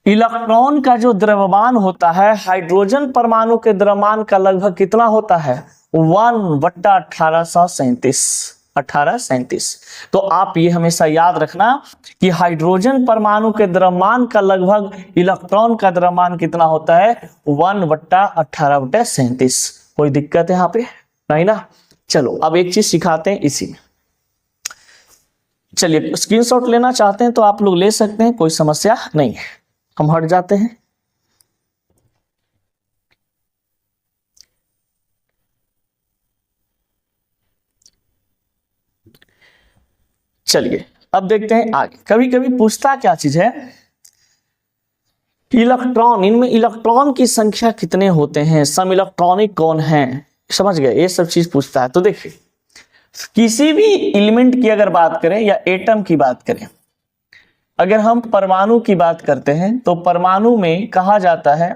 इलेक्ट्रॉन का जो द्रव्यमान होता है हाइड्रोजन परमाणु के द्रव्यमान का लगभग कितना होता है, 1/1837। तो आप ये हमेशा याद रखना कि हाइड्रोजन परमाणु के द्रव्यमान का लगभग इलेक्ट्रॉन का द्रव्यमान कितना होता है, 1/1837। कोई दिक्कत है यहाँ पे नहीं ना। चलो अब एक चीज सिखाते हैं इसी में, चलिए स्क्रीनशॉट लेना चाहते हैं तो आप लोग ले सकते हैं, कोई समस्या नहीं है। हम हट जाते हैं। चलिए अब देखते हैं आगे। कभी कभी पूछता क्या चीज है, इलेक्ट्रॉन, इनमें इलेक्ट्रॉन की संख्या कितने होते हैं, सम इलेक्ट्रॉनिक कौन है, समझ गए, ये सब चीज पूछता है। तो देखिए किसी भी एलिमेंट की अगर बात करें या एटम की बात करें, अगर हम परमाणु की बात करते हैं तो परमाणु में कहा जाता है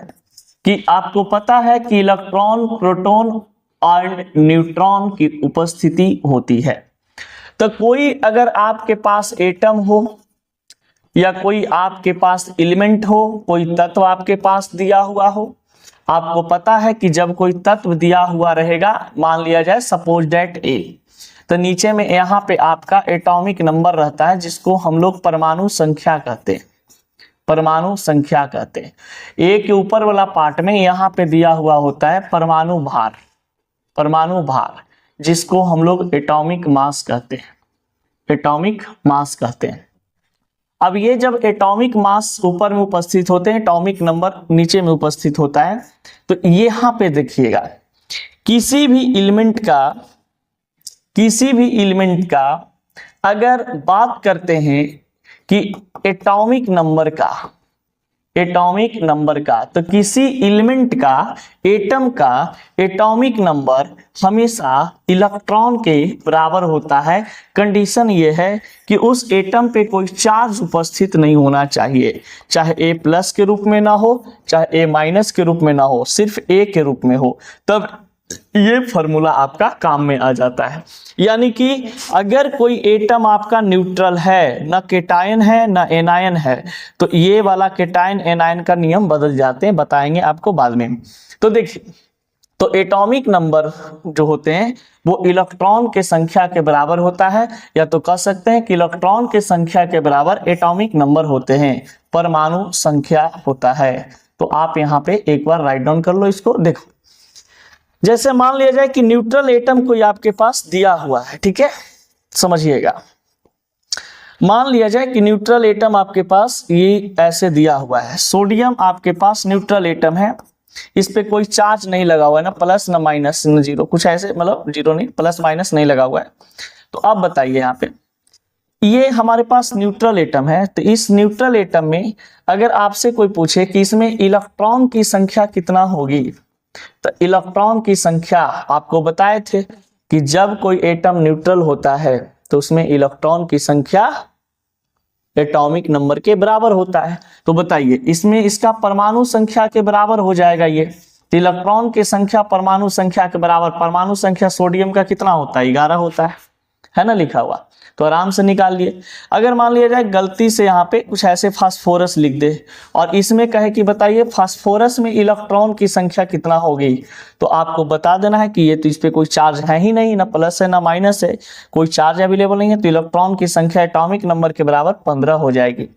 कि आपको पता है कि इलेक्ट्रॉन, प्रोटॉन और न्यूट्रॉन की उपस्थिति होती है। तो कोई अगर आपके पास एटम हो या कोई आपके पास एलिमेंट हो, कोई तत्व आपके पास दिया हुआ हो, आपको पता है कि जब कोई तत्व दिया हुआ रहेगा, मान लिया जाए सपोज डेट ए, तो नीचे में यहाँ पे आपका एटॉमिक नंबर रहता है जिसको हम लोग परमाणु संख्या कहते हैं, परमाणु संख्या कहते हैं। ए के ऊपर वाला पार्ट में यहाँ पे दिया हुआ होता है परमाणु भार, परमाणु भार जिसको हम लोग एटॉमिक मास कहते हैं, एटॉमिक मास कहते हैं। अब ये जब एटॉमिक मास ऊपर में उपस्थित होते हैं, एटॉमिक नंबर नीचे में उपस्थित होता है, तो यहाँ पे देखिएगा किसी भी एलिमेंट का अगर बात करते हैं कि एटॉमिक नंबर का, तो किसी एलिमेंट का, एटम का एटॉमिक नंबर हमेशा इलेक्ट्रॉन के बराबर होता है। कंडीशन ये है कि उस एटम पे कोई चार्ज उपस्थित नहीं होना चाहिए, चाहे ए प्लस के रूप में ना हो, चाहे ए माइनस के रूप में ना हो, सिर्फ ए के रूप में हो, तब ये फॉर्मूला आपका काम में आ जाता है। यानी कि अगर कोई एटम आपका न्यूट्रल है, ना केटायन है ना एनायन है, तो ये वाला केटायन एनायन का नियम बदल जाते हैं, बताएंगे आपको बाद में। तो देखिए, तो एटॉमिक नंबर जो होते हैं वो इलेक्ट्रॉन के संख्या के बराबर होता है, या तो कह सकते हैं कि इलेक्ट्रॉन के संख्या के बराबर एटॉमिक नंबर होते हैं, परमाणु संख्या होता है। तो आप यहाँ पे एक बार राइट डाउन कर लो इसको। देखो जैसे मान लिया जाए कि न्यूट्रल एटम कोई आपके पास दिया हुआ है, ठीक है, समझिएगा। मान लिया जाए कि न्यूट्रल एटम आपके पास ये ऐसे दिया हुआ है, सोडियम आपके पास न्यूट्रल एटम है, इस पे कोई चार्ज नहीं लगा हुआ है, ना प्लस ना माइनस ना जीरो, कुछ ऐसे, मतलब जीरो नहीं, प्लस माइनस नहीं लगा हुआ है। तो अब बताइए यहाँ पे ये हमारे पास न्यूट्रल एटम है, तो इस न्यूट्रल एटम में अगर आपसे कोई पूछे कि इसमें इलेक्ट्रॉन की संख्या कितना होगी, तो इलेक्ट्रॉन की संख्या आपको बताए थे कि जब कोई एटम न्यूट्रल होता है तो उसमें इलेक्ट्रॉन की संख्या एटॉमिक नंबर के बराबर होता है। तो बताइए इसमें इसका परमाणु संख्या के बराबर हो जाएगा ये, तो इलेक्ट्रॉन की संख्या परमाणु संख्या के बराबर, परमाणु संख्या सोडियम का कितना होता है, 11 होता है ना लिखा हुआ, तो आराम से निकाल लिए। अगर मान लिया जाए गलती से यहाँ पे कुछ ऐसे फास्फोरस लिख दे और इसमें कहे कि बताइए फास्फोरस में इलेक्ट्रॉन की संख्या कितना होगी, तो आपको बता देना है कि ये तो इस पे कोई चार्ज है ही नहीं, ना प्लस है ना माइनस है, कोई चार्ज अवेलेबल नहीं है, तो इलेक्ट्रॉन की संख्या एटॉमिक नंबर के बराबर 15 हो जाएगी।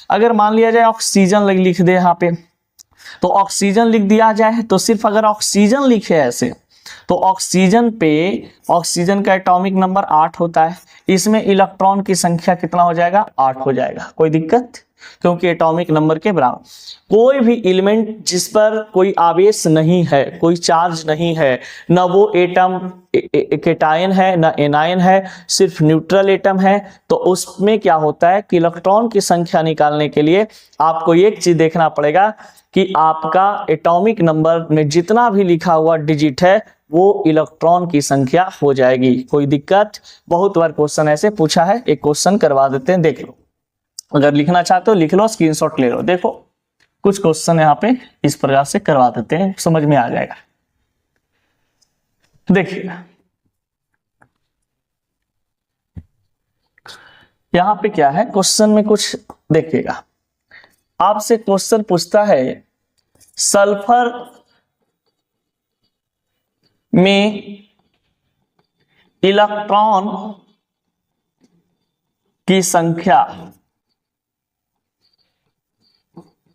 अगर मान लिया जाए ऑक्सीजन लिख दे यहाँ पे, तो ऑक्सीजन लिख दिया जाए, तो सिर्फ अगर ऑक्सीजन लिखे ऐसे, तो ऑक्सीजन पे, ऑक्सीजन का एटॉमिक नंबर 8 होता है, इसमें इलेक्ट्रॉन की संख्या कितना हो जाएगा, 8 हो जाएगा। कोई दिक्कत, क्योंकि एटॉमिक नंबर के बराबर। कोई भी एलिमेंट जिस पर कोई आवेश नहीं है, कोई चार्ज नहीं है, ना वो एटम केटायन है ना एनायन है, सिर्फ न्यूट्रल एटम है, तो उसमें क्या होता है कि इलेक्ट्रॉन की संख्या निकालने के लिए आपको एक चीज देखना पड़ेगा कि आपका एटॉमिक नंबर में जितना भी लिखा हुआ डिजिट है वो इलेक्ट्रॉन की संख्या हो जाएगी। कोई दिक्कत? बहुत बार क्वेश्चन ऐसे पूछा है, एक क्वेश्चन करवा देते हैं, देख लो। अगर लिखना चाहते हो लिख लो, स्क्रीनशॉट ले लो। देखो कुछ क्वेश्चन यहाँ पे इस प्रकार से करवा देते हैं, समझ में आ जाएगा। देखिए यहाँ पे क्या है, क्वेश्चन में कुछ देखिएगा, आपसे क्वेश्चन पूछता है सल्फर में इलेक्ट्रॉन की संख्या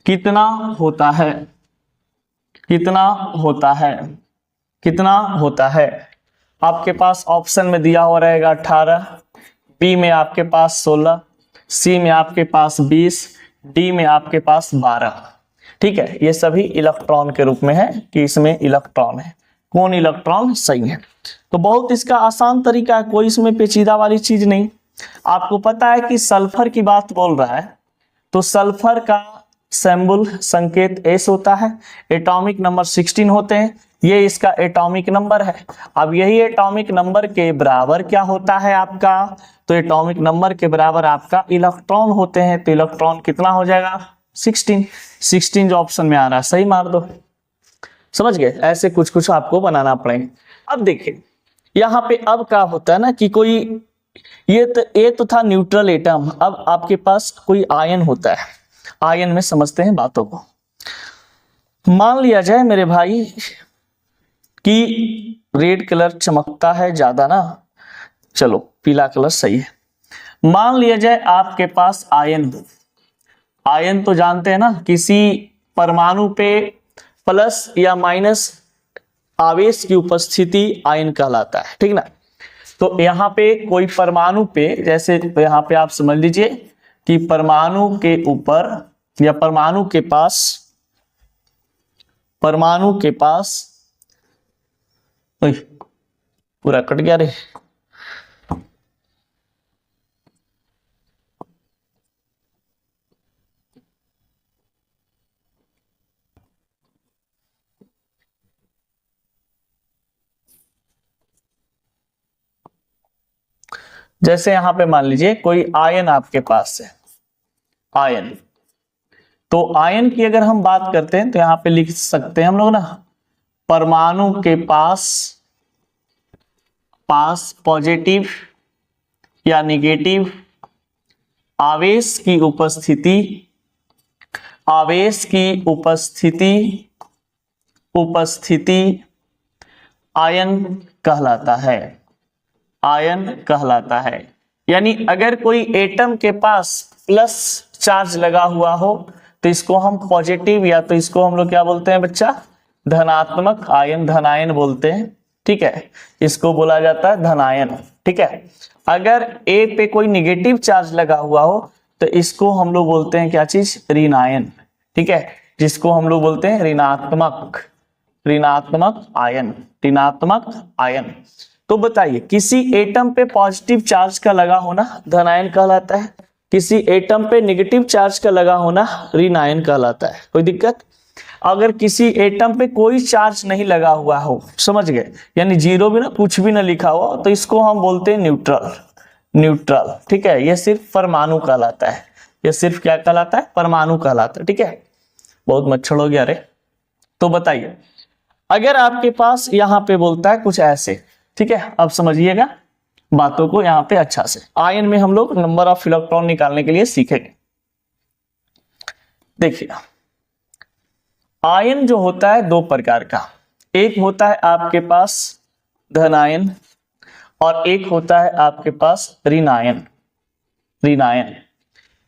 कितना होता है, कितना होता है, कितना होता है। आपके पास ऑप्शन में दिया हुआ रहेगा 18, बी में आपके पास 16, सी में आपके पास 20, डी में आपके पास 12। ठीक है, ये सभी इलेक्ट्रॉन के रूप में है कि इसमें इलेक्ट्रॉन है, कौन इलेक्ट्रॉन सही है। तो बहुत इसका आसान तरीका है, कोई इसमें पेचीदा वाली चीज नहीं। आपको पता है कि सल्फर की बात बोल रहा है, तो सल्फर का सिंबल संकेत S होता है, एटॉमिक नंबर 16 होते हैं, ये इसका एटॉमिक नंबर है। अब यही एटॉमिक नंबर के बराबर क्या होता है आपका, तो एटॉमिक नंबर के बराबर आपका इलेक्ट्रॉन होते हैं, तो इलेक्ट्रॉन कितना हो जाएगा 16। 16 जो ऑप्शन में आ रहा है सही मार दो। समझ गए? ऐसे कुछ कुछ आपको बनाना पड़ेगा। अब देखिए यहाँ पे अब क्या होता है ना कि कोई ये तो था न्यूट्रल एटम, अब आपके पास कोई आयन होता है। आयन में समझते हैं बातों को। मान लिया जाए मेरे भाई कि रेड कलर चमकता है ज्यादा ना, चलो पीला कलर सही है। मान लिया जाए आपके पास आयन हो, आयन तो जानते हैं ना, किसी परमाणु पे प्लस या माइनस आवेश की उपस्थिति आयन कहलाता है, ठीक ना। तो यहाँ पे कोई परमाणु पे, जैसे यहाँ पे आप समझ लीजिए कि परमाणु के ऊपर या परमाणु के पास पूरा कट गया रे। जैसे यहां पे मान लीजिए कोई आयन आपके पास है, आयन, तो आयन की अगर हम बात करते हैं तो यहां पे लिख सकते हैं हम लोग ना, परमाणु के पास पॉजिटिव या निगेटिव आवेश की उपस्थिति आयन कहलाता है, आयन कहलाता है। यानी अगर कोई एटम के पास प्लस चार्ज लगा हुआ हो तो इसको हम पॉजिटिव, या तो इसको हम लोग क्या बोलते हैं बच्चा, धनात्मक आयन, धनायन बोलते हैं। ठीक है, इसको बोला जाता है धनायन। ठीक है, अगर ए पे कोई निगेटिव चार्ज लगा हुआ हो तो इसको हम लोग बोलते हैं क्या चीज, ऋणायन। ठीक है, जिसको हम लोग बोलते हैं ऋणात्मक आयन, ऋणात्मक आयन। तो बताइए किसी एटम पे पॉजिटिव चार्ज का लगा होना धनायन कहलाता है, किसी एटम पे नेगेटिव चार्ज का लगा होना ऋणायन कहलाता है। कोई दिक्कत? अगर किसी एटम पे कोई चार्ज नहीं लगा हुआ हो, समझ गए, यानी जीरो भी ना, कुछ भी ना लिखा हुआ, तो इसको हम बोलते हैं न्यूट्रल। ठीक है, यह सिर्फ परमाणु कहलाता है, यह सिर्फ क्या कहलाता है, परमाणु कहलाता है। ठीक है, बहुत मच्छर हो गया रे। तो बताइए अगर आपके पास यहाँ पे बोलता है कुछ ऐसे, ठीक है, अब समझिएगा बातों को यहाँ पे अच्छा से। आयन में हम लोग नंबर ऑफ इलेक्ट्रॉन निकालने के लिए सीखेंगे। देखिए आयन जो होता है दो प्रकार का, एक होता है आपके पास धनायन और एक होता है आपके पास ऋणायन।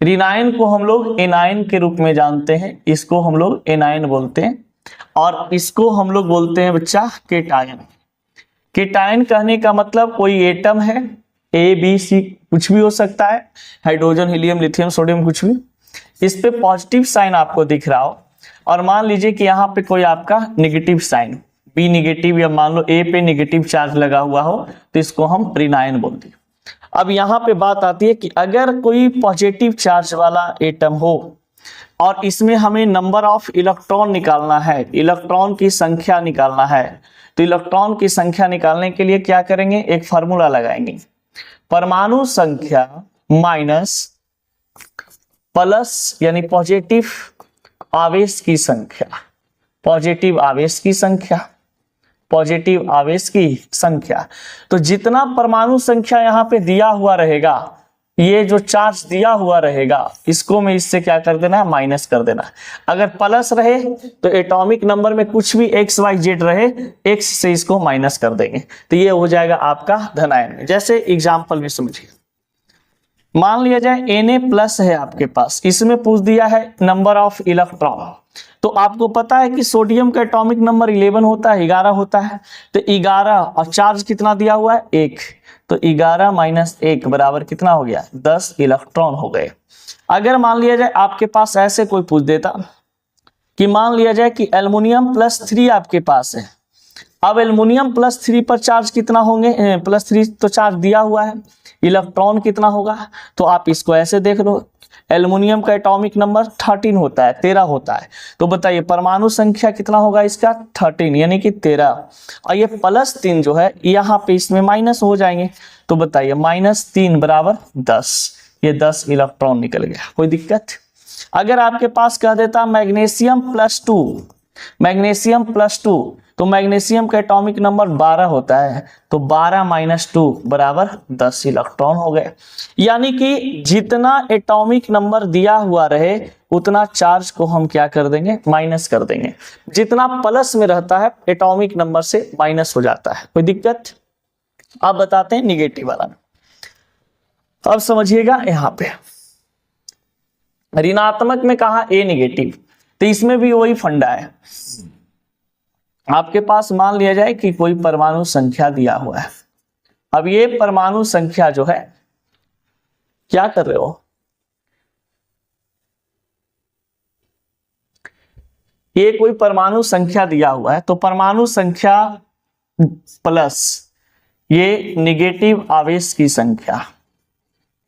ऋणायन को हम लोग एनायन के रूप में जानते हैं, इसको हम लोग एनायन बोलते हैं, और इसको हम लोग बोलते हैं बच्चा केटायन। केटायन कहने का मतलब कोई एटम है, ए बी सी कुछ भी हो सकता है, हाइड्रोजन हीलियम लिथियम सोडियम कुछ भी, इस पे पॉजिटिव साइन आपको दिख रहा हो, और मान लीजिए कि यहाँ पे कोई आपका नेगेटिव साइन, बी नेगेटिव, या मान लो ए पे नेगेटिव चार्ज लगा हुआ हो, तो इसको हम ऋणायन बोलते हैं। अब यहाँ पे बात आती है कि अगर कोई पॉजिटिव चार्ज वाला एटम हो और इसमें हमें नंबर ऑफ इलेक्ट्रॉन निकालना है, इलेक्ट्रॉन की संख्या निकालना है। तो इलेक्ट्रॉन की संख्या निकालने के लिए क्या करेंगे, एक फार्मूला लगाएंगे, परमाणु संख्या माइनस प्लस यानी पॉजिटिव आवेश की संख्या, पॉजिटिव आवेश की संख्या, पॉजिटिव आवेश की संख्या। तो जितना परमाणु संख्या यहाँ पे दिया हुआ रहेगा, ये जो चार्ज दिया हुआ रहेगा, इसको में इससे क्या कर देना है, माइनस कर देना। अगर प्लस रहे तो एटॉमिक नंबर में कुछ भी एक्स वाई जेड रहे, एक्स से इसको माइनस कर देंगे, तो ये हो जाएगा आपका धनायन। जैसे एग्जाम्पल में समझिए, मान लिया जाए Na+ है आपके पास, इसमें पूछ दिया है नंबर ऑफ इलेक्ट्रॉन। तो आपको पता है कि सोडियम का एटॉमिक नंबर 11 होता है, 11 होता है। तो 11 और चार्ज कितना दिया हुआ है, 1, तो 11 - 1 बराबर कितना हो गया, 10 इलेक्ट्रॉन हो गए। अगर मान लिया जाए आपके पास ऐसे कोई पूछ देता कि मान लिया जाए कि एल्युमिनियम+3 आपके पास है। अब एल्युमिनियम+3 पर चार्ज कितना होंगे, +3 तो चार्ज दिया हुआ है, इलेक्ट्रॉन कितना होगा, तो आप इसको ऐसे देख लो, एल्युमिनियम का एटॉमिक नंबर 13 होता है, 13 होता है। तो बताइए परमाणु संख्या कितना होगा इसका, 13 यानी कि 13। और ये +3 जो है यहाँ पे इसमें माइनस हो जाएंगे, तो बताइए -3 बराबर 10, ये 10 इलेक्ट्रॉन निकल गया। कोई दिक्कत? अगर आपके पास कह देता मैग्नीशियम+2, मैग्नीशियम+2, तो मैग्नीशियम का एटॉमिक नंबर 12 होता है, तो 12 - 2 बराबर 10 इलेक्ट्रॉन हो गए। यानी कि जितना एटॉमिक नंबर दिया हुआ रहे उतना चार्ज को हम क्या कर देंगे, माइनस कर देंगे। जितना प्लस में रहता है एटॉमिक नंबर से माइनस हो जाता है। कोई दिक्कत? अब बताते हैं निगेटिव वाला। अब समझिएगा, यहाँ पे ऋणात्मक में कहा A नेगेटिव, तो इसमें भी वही फंडा है। आपके पास मान लिया जाए कि कोई परमाणु संख्या दिया हुआ है। अब ये परमाणु संख्या जो है, क्या कर रहे हो, ये कोई परमाणु संख्या दिया हुआ है, तो परमाणु संख्या प्लस ये निगेटिव आवेश की संख्या,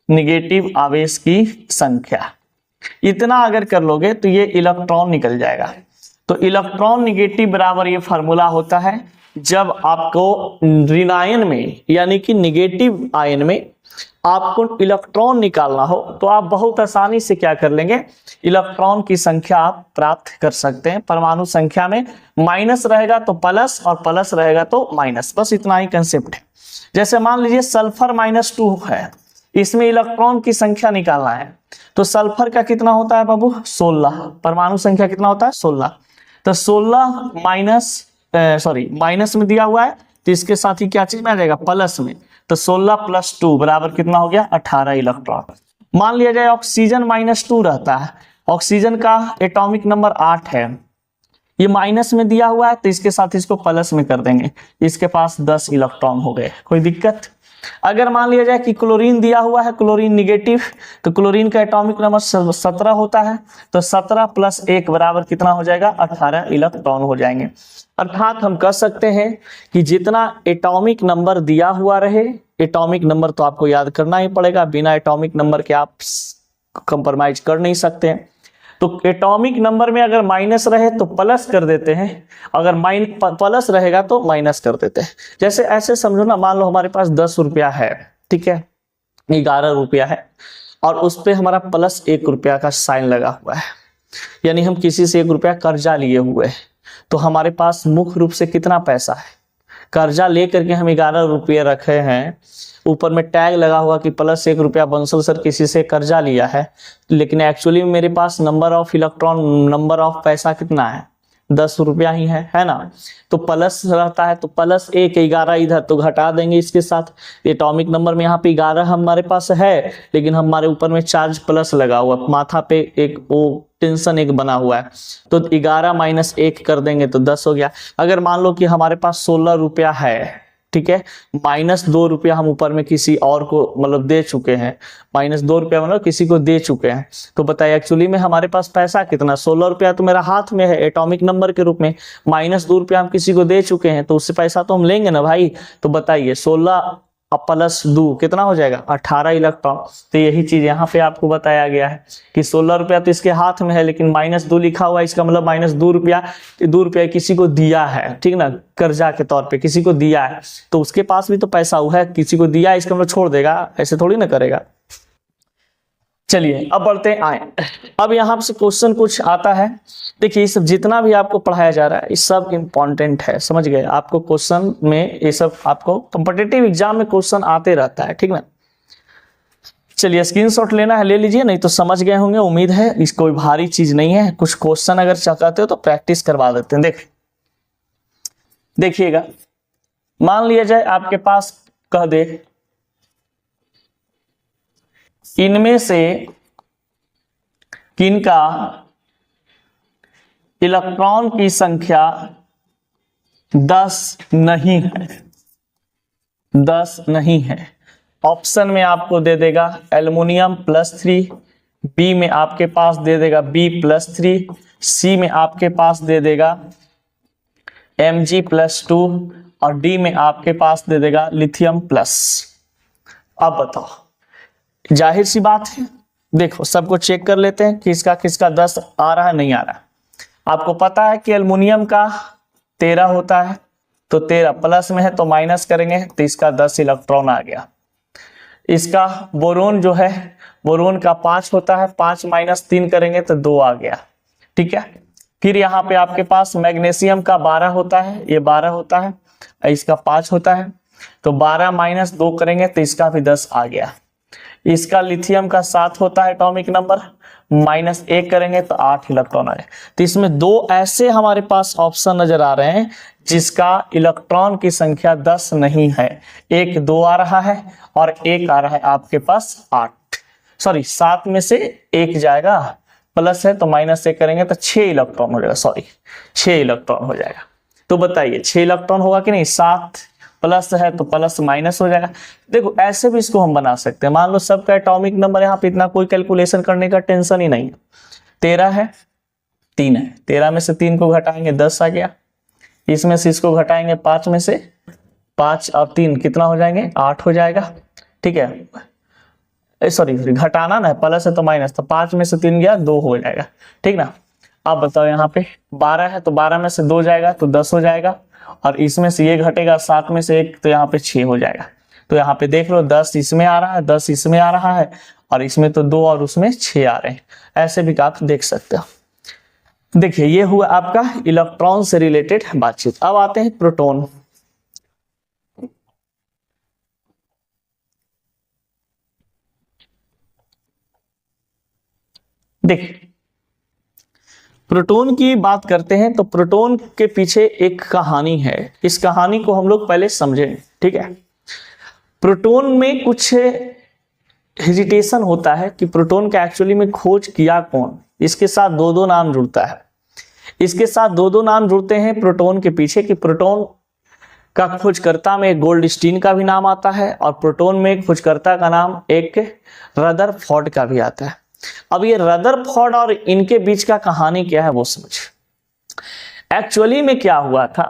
निगेटिव आवेश की संख्या, इतना अगर कर लोगे तो ये इलेक्ट्रॉन निकल जाएगा। तो इलेक्ट्रॉन निगेटिव बराबर ये फार्मूला होता है, जब आपको ऋणायन में यानी कि निगेटिव आयन में आपको इलेक्ट्रॉन निकालना हो, तो आप बहुत आसानी से क्या कर लेंगे, इलेक्ट्रॉन की संख्या आप प्राप्त कर सकते हैं। परमाणु संख्या में माइनस रहेगा तो प्लस और प्लस रहेगा तो माइनस, बस इतना ही कंसेप्ट है। जैसे मान लीजिए सल्फर -2 है, इसमें इलेक्ट्रॉन की संख्या निकालना है, तो सल्फर का कितना होता है बाबू, 16, परमाणु संख्या कितना होता है, 16। तो 16 माइनस में दिया हुआ है, तो इसके साथ ही क्या चीज में आ जाएगा, प्लस में। तो 16 + 2 बराबर कितना हो गया, 18 इलेक्ट्रॉन। मान लिया जाए ऑक्सीजन -2 रहता है, ऑक्सीजन का एटॉमिक नंबर 8 है, ये माइनस में दिया हुआ है, तो इसके साथ इसको प्लस में कर देंगे, इसके पास 10 इलेक्ट्रॉन हो गए। कोई दिक्कत? अगर मान लिया जाए कि क्लोरीन दिया हुआ है, क्लोरीन निगेटिव, तो क्लोरीन का एटॉमिक नंबर 17 होता है, तो 17 + 1 बराबर कितना हो जाएगा, 18 इलेक्ट्रॉन हो जाएंगे। अर्थात हम कह सकते हैं कि जितना एटॉमिक नंबर दिया हुआ रहे, एटॉमिक नंबर तो आपको याद करना ही पड़ेगा, बिना एटॉमिक नंबर के आप कंप्रोमाइज कर नहीं सकते हैं। तो एटॉमिक नंबर में अगर माइनस रहे तो प्लस कर देते हैं, अगर प्लस रहेगा तो माइनस कर देते हैं। जैसे ऐसे समझो ना, मान लो हमारे पास 10 रुपया है, ठीक है, 11 रुपया है, और उस पर हमारा +1 का साइन लगा हुआ है, यानी हम किसी से 1 रुपया कर्जा लिए हुए हैं। तो हमारे पास मुख्य रूप से कितना पैसा है, कर्जा लेकर के हम 11 रुपये रखे हैं, ऊपर में टैग लगा हुआ कि +1 रुपया बंसल सर किसी से कर्जा लिया है, लेकिन एक्चुअली मेरे पास number of electron, number of पैसा कितना है, 10 रुपया ही है ना। तो प्लस रहता है, तो +1, 11 इधर तो घटा देंगे इसके साथ। एटॉमिक नंबर में यहाँ पे 11 हमारे पास है, लेकिन हमारे ऊपर में चार्ज प्लस लगा हुआ, माथा पे एक वो टेंशन एक बना हुआ है, तो 11 - 1 कर देंगे तो 10 हो गया। अगर मान लो कि हमारे पास 16 रुपया है, ठीक है, -2 रुपया हम ऊपर में किसी और को मतलब दे चुके हैं, -2 रुपया मतलब किसी को दे चुके हैं, तो बताइए एक्चुअली में हमारे पास पैसा कितना, 16 रुपया तो मेरा हाथ में है एटॉमिक नंबर के रूप में, -2 रुपया हम किसी को दे चुके हैं, तो उससे पैसा तो हम लेंगे ना भाई। तो बताइए 16 और प्लस 2 कितना हो जाएगा 18 इलेक्ट्रॉन। तो यही चीज यहाँ पे आपको बताया गया है कि 16 रुपया तो इसके हाथ में है, लेकिन -2 लिखा हुआ है, इसका मतलब -2 रुपया, 2 रुपया किसी को दिया है, ठीक ना, कर्जा के तौर पे किसी को दिया है, तो उसके पास भी तो पैसा हुआ है, किसी को दिया है, इसका मतलब छोड़ देगा, ऐसे थोड़ी ना करेगा। चलिए अब बढ़ते हैं आए। अब यहाँ से क्वेश्चन कुछ आता है, देखिए ये सब जितना भी आपको पढ़ाया जा रहा है ये सब इम्पोर्टेंट है, समझ गए, आपको क्वेश्चन में ये सब आपको कॉम्पिटिटिव एग्जाम में क्वेश्चन आते रहता है, ठीक ना। चलिए स्क्रीनशॉट लेना है ले लीजिए, नहीं तो समझ गए होंगे, उम्मीद है, इस कोई भारी चीज नहीं है, कुछ क्वेश्चन अगर चाहते हो तो प्रैक्टिस करवा देते हैं। देखिएगा, मान लिया जाए आपके पास कह दे इनमें से किनका इलेक्ट्रॉन की संख्या 10 नहीं है, 10 नहीं है। ऑप्शन में आपको दे देगा एल्युमिनियम +3, बी में आपके पास दे देगा B+3, सी में आपके पास दे देगा Mg+2 और डी में आपके पास दे देगा लिथियम प्लस। अब बताओ, जाहिर सी बात है, देखो सबको चेक कर लेते हैं किसका किसका 10 आ रहा है नहीं आ रहा है। आपको पता है कि एल्युमिनियम का 13 होता है, तो 13 प्लस में है तो माइनस करेंगे तो इसका 10 इलेक्ट्रॉन आ गया। इसका बोरोन जो है, बोरोन का 5 होता है, 5 - 3 करेंगे तो 2 आ गया, ठीक है। फिर यहाँ पे आपके पास मैग्नीशियम का 12 होता है, ये 12 होता है, इसका 5 होता है, तो 12 - 2 करेंगे तो इसका भी 10 आ गया। इसका लिथियम का 7 होता है एटॉमिक नंबर, -1 करेंगे तो 8 इलेक्ट्रॉन आए। तो इसमें 2 ऐसे हमारे पास ऑप्शन नजर आ रहे हैं जिसका इलेक्ट्रॉन की संख्या 10 नहीं है। एक 2 आ रहा है और एक आ रहा है आपके पास 8, सॉरी 7 में से 1 जाएगा, प्लस है तो -1 करेंगे तो 6 इलेक्ट्रॉन हो जाएगा, सॉरी 6 इलेक्ट्रॉन हो जाएगा। तो बताइए 6 इलेक्ट्रॉन होगा कि नहीं, 7 प्लस है तो प्लस माइनस हो जाएगा। देखो ऐसे भी इसको हम बना सकते हैं, मान लो सबका एटॉमिक नंबर यहाँ पे इतना कोई कैलकुलेशन करने का टेंशन ही नहीं है, 13 है 3 है, 13 में से 3 को घटाएंगे 10 आ गया, इसमें से इसको घटाएंगे 5 में से 5 और 3 कितना हो जाएंगे 8 हो जाएगा, ठीक है। सॉरी घटाना ना, प्लस है तो माइनस, तो 5 में से 3 गया 2 हो जाएगा, ठीक ना। अब बताओ यहाँ पे 12 है तो 12 में से 2 जाएगा तो 10 हो जाएगा, और इसमें से ये घटेगा 7 में से 1 तो यहाँ पे 6 हो जाएगा। तो यहाँ पे देख लो 10 इसमें आ रहा है, 10 इसमें आ रहा है, और इसमें तो 2 और उसमें 6 आ रहे हैं, ऐसे भी आप देख सकते हो। देखिए ये हुआ आपका इलेक्ट्रॉन से रिलेटेड बातचीत। अब आते हैं प्रोटॉन। देखिए प्रोटॉन की बात करते हैं तो प्रोटॉन के पीछे एक कहानी है, इस कहानी को हम लोग पहले समझें, ठीक है। प्रोटॉन में कुछ हेजिटेशन होता है कि प्रोटॉन का एक्चुअली में खोज किया कौन, इसके साथ 2 नाम जुड़ता है, इसके साथ 2 नाम जुड़ते हैं प्रोटॉन के पीछे, कि प्रोटॉन का खोजकर्ता में गोल्डस्टीन का भी नाम आता है और प्रोटॉन में खोजकर्ता का नाम एक रदरफोर्ड का भी आता है। अब ये रदरफोर्ड और इनके बीच का कहानी क्या है वो समझ। एक्चुअली में क्या हुआ था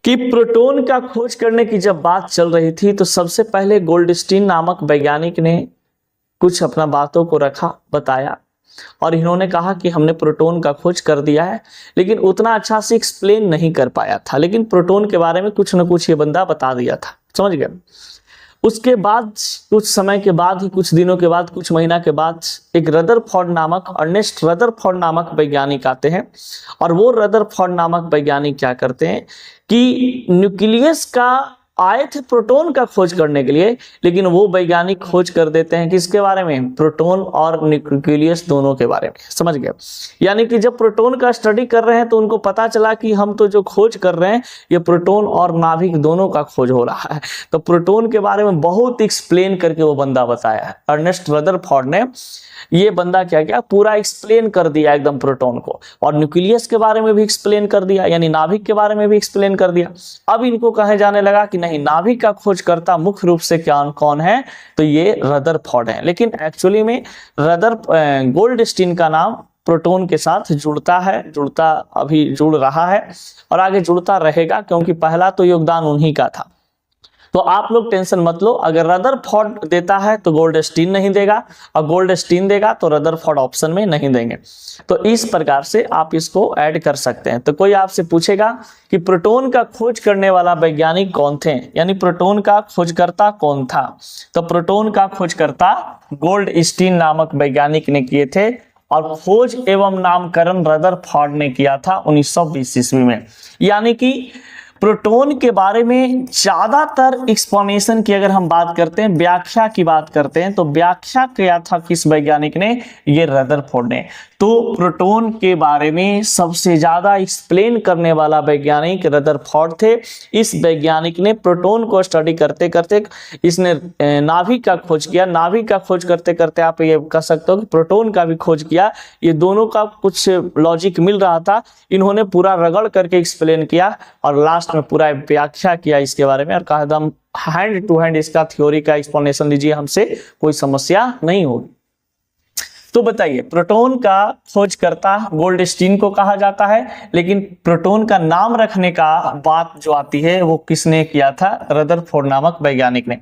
कि प्रोटॉन का खोज करने की जब बात चल रही थी तो सबसे पहले गोल्डस्टीन नामक वैज्ञानिक ने कुछ अपना बातों को रखा, बताया, और इन्होंने कहा कि हमने प्रोटॉन का खोज कर दिया है, लेकिन उतना अच्छा से एक्सप्लेन नहीं कर पाया था, लेकिन प्रोटॉन के बारे में कुछ न कुछ ये बंदा बता दिया था, समझ गए। उसके बाद कुछ समय के बाद ही, कुछ दिनों के बाद, कुछ महीना के बाद एक रदरफोर्ड नामक, अर्नेस्ट रदरफोर्ड नामक वैज्ञानिक आते हैं, और वो रदरफोर्ड नामक वैज्ञानिक क्या करते हैं कि न्यूक्लियस का आए थे प्रोटॉन का खोज करने के लिए, लेकिन वो वैज्ञानिक खोज कर देते हैं किसके बारे में, प्रोटॉन और न्यूक्लियस दोनों के बारे में, समझ गए। यानी कि जब प्रोटॉन का स्टडी कर रहे हैं तो उनको पता चला कि हम तो जो खोज कर रहे हैं ये प्रोटॉन और नाभिक दोनों का खोज हो रहा है। तो प्रोटॉन के बारे में बहुत एक्सप्लेन करके वो बंदा बताया है, अर्नेस्ट रदरफोर्ड ने ये बंदा क्या किया, पूरा एक्सप्लेन कर दिया एकदम प्रोटॉन को, और न्यूक्लियस के बारे में भी एक्सप्लेन कर दिया, यानी नाभिक के बारे में भी एक्सप्लेन कर दिया। अब इनको कहे जाने लगा कि नहीं, नाभिक का खोजकर्ता मुख्य रूप से क्या कौन है, तो ये रदरफोर्ड है। लेकिन एक्चुअली में गोल्डस्टीन का नाम प्रोटॉन के साथ जुड़ता है, अभी जुड़ रहा है और आगे जुड़ता रहेगा, क्योंकि पहला तो योगदान उन्हीं का था। तो आप लोग टेंशन मत लो, अगर रदरफोर्ड देता है तो गोल्डस्टीन नहीं देगा, और गोल्डस्टीन देगा तो रदरफोर्ड ऑप्शन में नहीं देंगे। तो इस प्रकार से आप इसको ऐड कर सकते हैं। तो कोई आपसे पूछेगा कि प्रोटॉन का खोज करने वाला वैज्ञानिक कौन थे, यानी प्रोटॉन का खोजकर्ता कौन था, तो प्रोटॉन का खोजकर्ता गोल्डस्टीन नामक वैज्ञानिक ने किए थे, और खोज एवं नामकरण रदरफोर्ड ने किया था 1920 ईस्वी में। यानी कि प्रोटॉन के बारे में ज्यादातर एक्सप्लेनेशन की अगर हम बात करते हैं, व्याख्या की बात करते हैं, तो व्याख्या किया था किस वैज्ञानिक ने, ये रदरफोर्ड ने। तो प्रोटॉन के बारे में सबसे ज्यादा एक्सप्लेन करने वाला वैज्ञानिक रदरफोर्ड थे। इस वैज्ञानिक ने प्रोटॉन को स्टडी करते करते इसने नाभिक का खोज किया। नाभिक का खोज करते करते आप ये कह सकते हो कि प्रोटॉन का भी खोज किया। ये दोनों का कुछ लॉजिक मिल रहा था, इन्होंने पूरा रगड़ करके एक्सप्लेन किया और लास्ट में पूरा व्याख्या किया इसके बारे में, और कहा एकदम हैंड टू हैंड इसका थ्योरी का एक्सप्लेनेशन लीजिए, हमसे कोई समस्या नहीं होगी। तो बताइए, प्रोटॉन का खोजकर्ता गोल्डस्टीन को कहा जाता है, लेकिन प्रोटॉन का नाम रखने का बात जो आती है वो किसने किया था, रदरफोर्ड नामक वैज्ञानिक ने।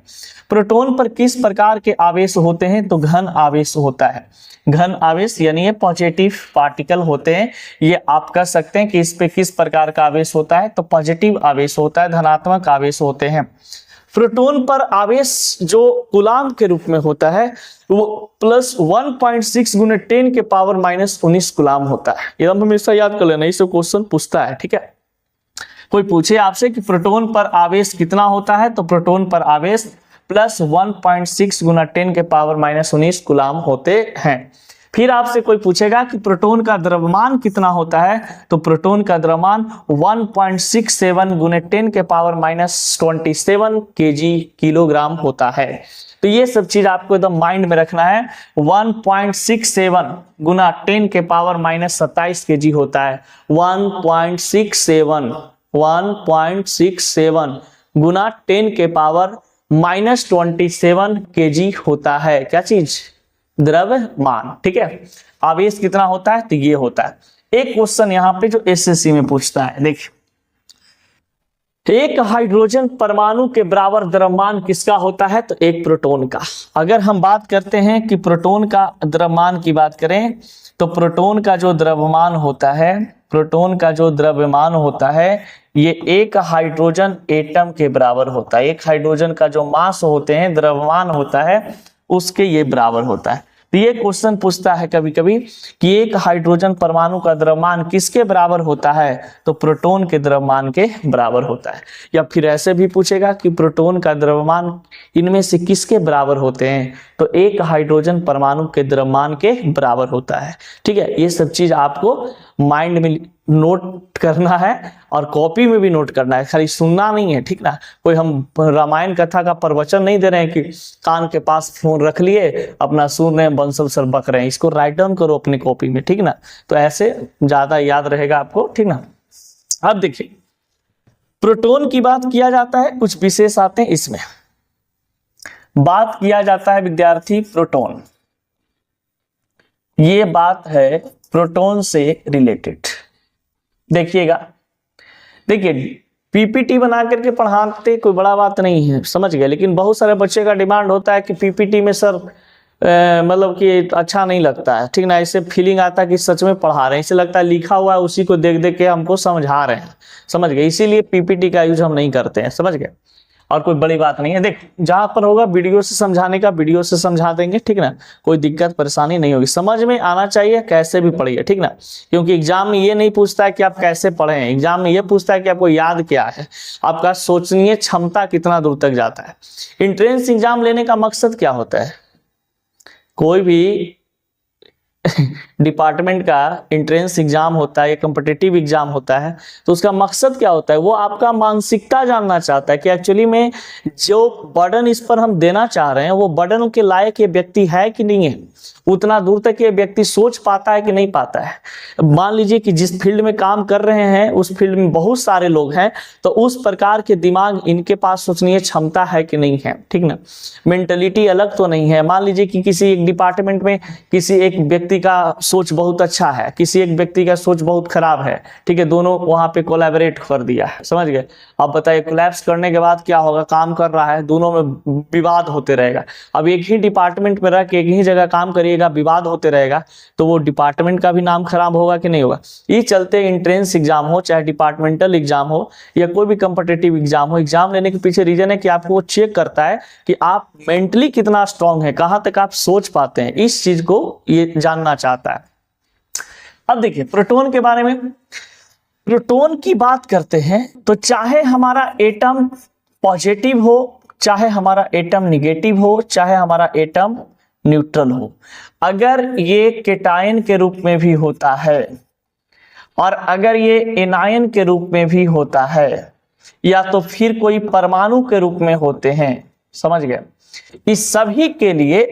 प्रोटॉन पर किस प्रकार के आवेश होते हैं, तो घन आवेश होता है। घन आवेश यानी ये पॉजिटिव पार्टिकल होते हैं। ये आप कह सकते हैं कि इस पे किस प्रकार का आवेश होता है, तो पॉजिटिव आवेश होता है, धनात्मक आवेश होते हैं। प्रोटॉन पर आवेश जो कूलाम के रूप में होता है वो प्लस 1.6 गुने 10 के पावर माइनस 19 कूलाम होता है। ये हम हमेशा याद कर लेना, इससे क्वेश्चन पूछता है, ठीक है। कोई पूछे आपसे कि प्रोटॉन पर आवेश कितना होता है, तो प्रोटॉन पर आवेश प्लस 1.6 गुना 10 के पावर माइनस 19 कूलाम होते हैं। फिर आपसे कोई पूछेगा कि प्रोटॉन का द्रव्यमान कितना होता है, तो प्रोटॉन का द्रव्यमान 1.67 गुने 10 के पावर माइनस 27 केजी किलोग्राम होता है। तो ये सब चीज आपको एकदम माइंड में रखना है। 1.67 गुना 10 के पावर माइनस 27 केजी होता है। 1.67 गुना 10 के पावर माइनस 27 केजी होता है। क्या चीज, द्रव्यमान, ठीक है। आवेश कितना होता है, तो ये होता है। एक क्वेश्चन यहाँ पे जो एसएससी में पूछता है, देखिए, एक हाइड्रोजन परमाणु के बराबर द्रव्यमान किसका होता है, तो एक प्रोटॉन का। अगर हम बात करते हैं कि प्रोटॉन का द्रव्यमान की बात करें, तो प्रोटॉन का जो द्रव्यमान होता है, प्रोटॉन का जो द्रव्यमान होता है ये एक हाइड्रोजन एटम के बराबर होता है। एक हाइड्रोजन का जो मास होते हैं, द्रव्यमान होता है, उसके ये बराबर होता है। तो ये क्वेश्चन पूछता है कभी कभी कि एक हाइड्रोजन परमाणु का द्रव्यमान किसके बराबर होता है, तो प्रोटॉन के द्रव्यमान के बराबर होता है। या फिर ऐसे भी पूछेगा कि प्रोटॉन का द्रव्यमान इनमें से किसके बराबर होते हैं, तो एक हाइड्रोजन परमाणु के द्रव्यमान के बराबर होता है, ठीक है। ये सब चीज आपको माइंड में नोट करना है और कॉपी में भी नोट करना है, खाली सुनना नहीं है, ठीक ना। कोई हम रामायण कथा का प्रवचन नहीं दे रहे हैं कि कान के पास फोन रख लिए अपना सुन रहे हैं, बंसल सर बक रहे हैं। इसको राइट डाउन करो अपनी कॉपी में, ठीक ना, तो ऐसे ज्यादा याद रहेगा आपको, ठीक ना। अब देखिए, प्रोटॉन की बात किया जाता है, कुछ विशेष आते हैं इसमें। बात किया जाता है विद्यार्थी प्रोटॉन, ये बात है प्रोटॉन से रिलेटेड। देखिएगा, देखिए पीपीटी बना करके पढ़ाते कोई बड़ा बात नहीं है, समझ गए। लेकिन बहुत सारे बच्चे का डिमांड होता है कि पीपीटी में सर मतलब कि अच्छा नहीं लगता है, ठीक ना। ऐसे फीलिंग आता है कि सच में पढ़ा रहे हैं, इसे लगता है लिखा हुआ है उसी को देख देख के हमको समझा रहे हैं, समझ गए। इसीलिए पीपीटी का यूज हम नहीं करते हैं, समझ गए। और कोई बड़ी बात नहीं है। देख, जहां पर होगा वीडियो से समझाने का, वीडियो से समझा देंगे, ठीक ना। कोई दिक्कत परेशानी नहीं होगी, समझ में आना चाहिए, कैसे भी पढ़िए, ठीक ना। क्योंकि एग्जाम में ये नहीं पूछता है कि आप कैसे पढ़े हैं, एग्जाम में ये पूछता है कि आपको याद क्या है, आपका सोचनीय क्षमता कितना दूर तक जाता है। एंट्रेंस एग्जाम लेने का मकसद क्या होता है, कोई भी डिपार्टमेंट का एंट्रेंस एग्जाम होता है या कॉम्पिटिटिव एग्जाम होता है, तो उसका मकसद क्या होता है, वो आपका मानसिकता जानना चाहता है कि एक्चुअली में जो बर्डन इस पर हम देना चाह रहे हैं वो बर्डन के लायक ये व्यक्ति है कि नहीं है, उतना दूर तक ये व्यक्ति सोच पाता है कि नहीं पाता है। मान लीजिए कि जिस फील्ड में काम कर रहे हैं उस फील्ड में बहुत सारे लोग हैं, तो उस प्रकार के दिमाग इनके पास सोचनीय क्षमता है कि नहीं है, ठीक ना। मेंटलिटी अलग तो नहीं है। मान लीजिए कि किसी एक डिपार्टमेंट में किसी एक व्यक्ति व्यक्ति का सोच बहुत अच्छा है, किसी एक व्यक्ति का सोच बहुत खराब है, ठीक है, दोनों वहां पे कोलैबोरेट कर दिया है, समझ गए। अब बताइए कोलैप्स करने के बाद क्या होगा, काम कर रहा है, दोनों में विवाद होते रहेगा। अब एक ही डिपार्टमेंट में रह के एक ही जगह काम करिएगा, विवाद होते रहेगा, तो वो डिपार्टमेंट का भी नाम खराब होगा कि नहीं होगा। इस चलते एंट्रेंस एग्जाम हो, चाहे डिपार्टमेंटल एग्जाम हो या कोई भी कॉम्पिटिटिव एग्जाम हो, एग्जाम लेने के पीछे रीजन है कि आपको वो चेक करता है कि आप मेंटली कितना स्ट्रांग है, कहां तक आप सोच पाते हैं, इस चीज को ये जानना चाहता है। अब देखिए प्रोटॉन के बारे में, प्रोटॉन की बात करते हैं तो चाहे हमारा एटम पॉजिटिव हो, चाहे हमारा एटम निगेटिव हो, चाहे हमारा एटम न्यूट्रल हो, अगर ये केटायन के रूप में भी होता है और अगर ये एनायन के रूप में भी होता है या तो फिर कोई परमाणु के रूप में होते हैं, समझ गए। इस सभी के लिए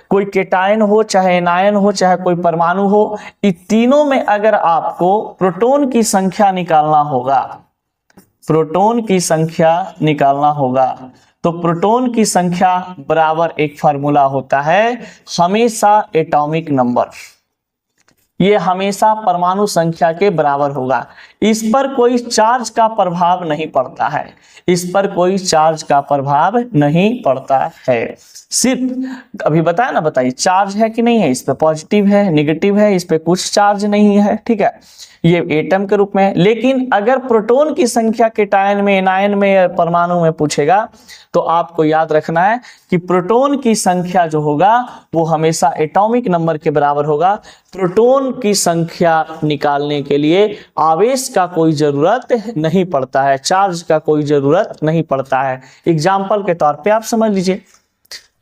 कोई केटायन हो, चाहे एनायन हो, चाहे कोई परमाणु हो, इन तीनों में अगर आपको प्रोटॉन की संख्या निकालना होगा, प्रोटॉन की संख्या निकालना होगा, तो प्रोटॉन की संख्या बराबर एक फार्मूला होता है, हमेशा एटॉमिक नंबर, ये हमेशा परमाणु संख्या के बराबर होगा। इस पर कोई चार्ज का प्रभाव नहीं पड़ता है, इस पर कोई चार्ज का प्रभाव नहीं पड़ता है। सिर्फ अभी बताया ना, बताइए चार्ज है कि नहीं है, इस पे पॉजिटिव है, नेगेटिव है, इस पे कुछ चार्ज नहीं है, ठीक है, ये एटम के रूप में है। लेकिन अगर प्रोटॉन की संख्या केटायन में, एनायन में या परमाणु में पूछेगा तो आपको याद रखना है कि प्रोटॉन की संख्या जो होगा वो हमेशा एटॉमिक नंबर के बराबर होगा। प्रोटॉन की संख्या निकालने के लिए आवेश का कोई जरूरत नहीं पड़ता है, चार्ज का कोई जरूरत नहीं पड़ता है। एग्जाम्पल के तौर पे आप समझ लीजिए,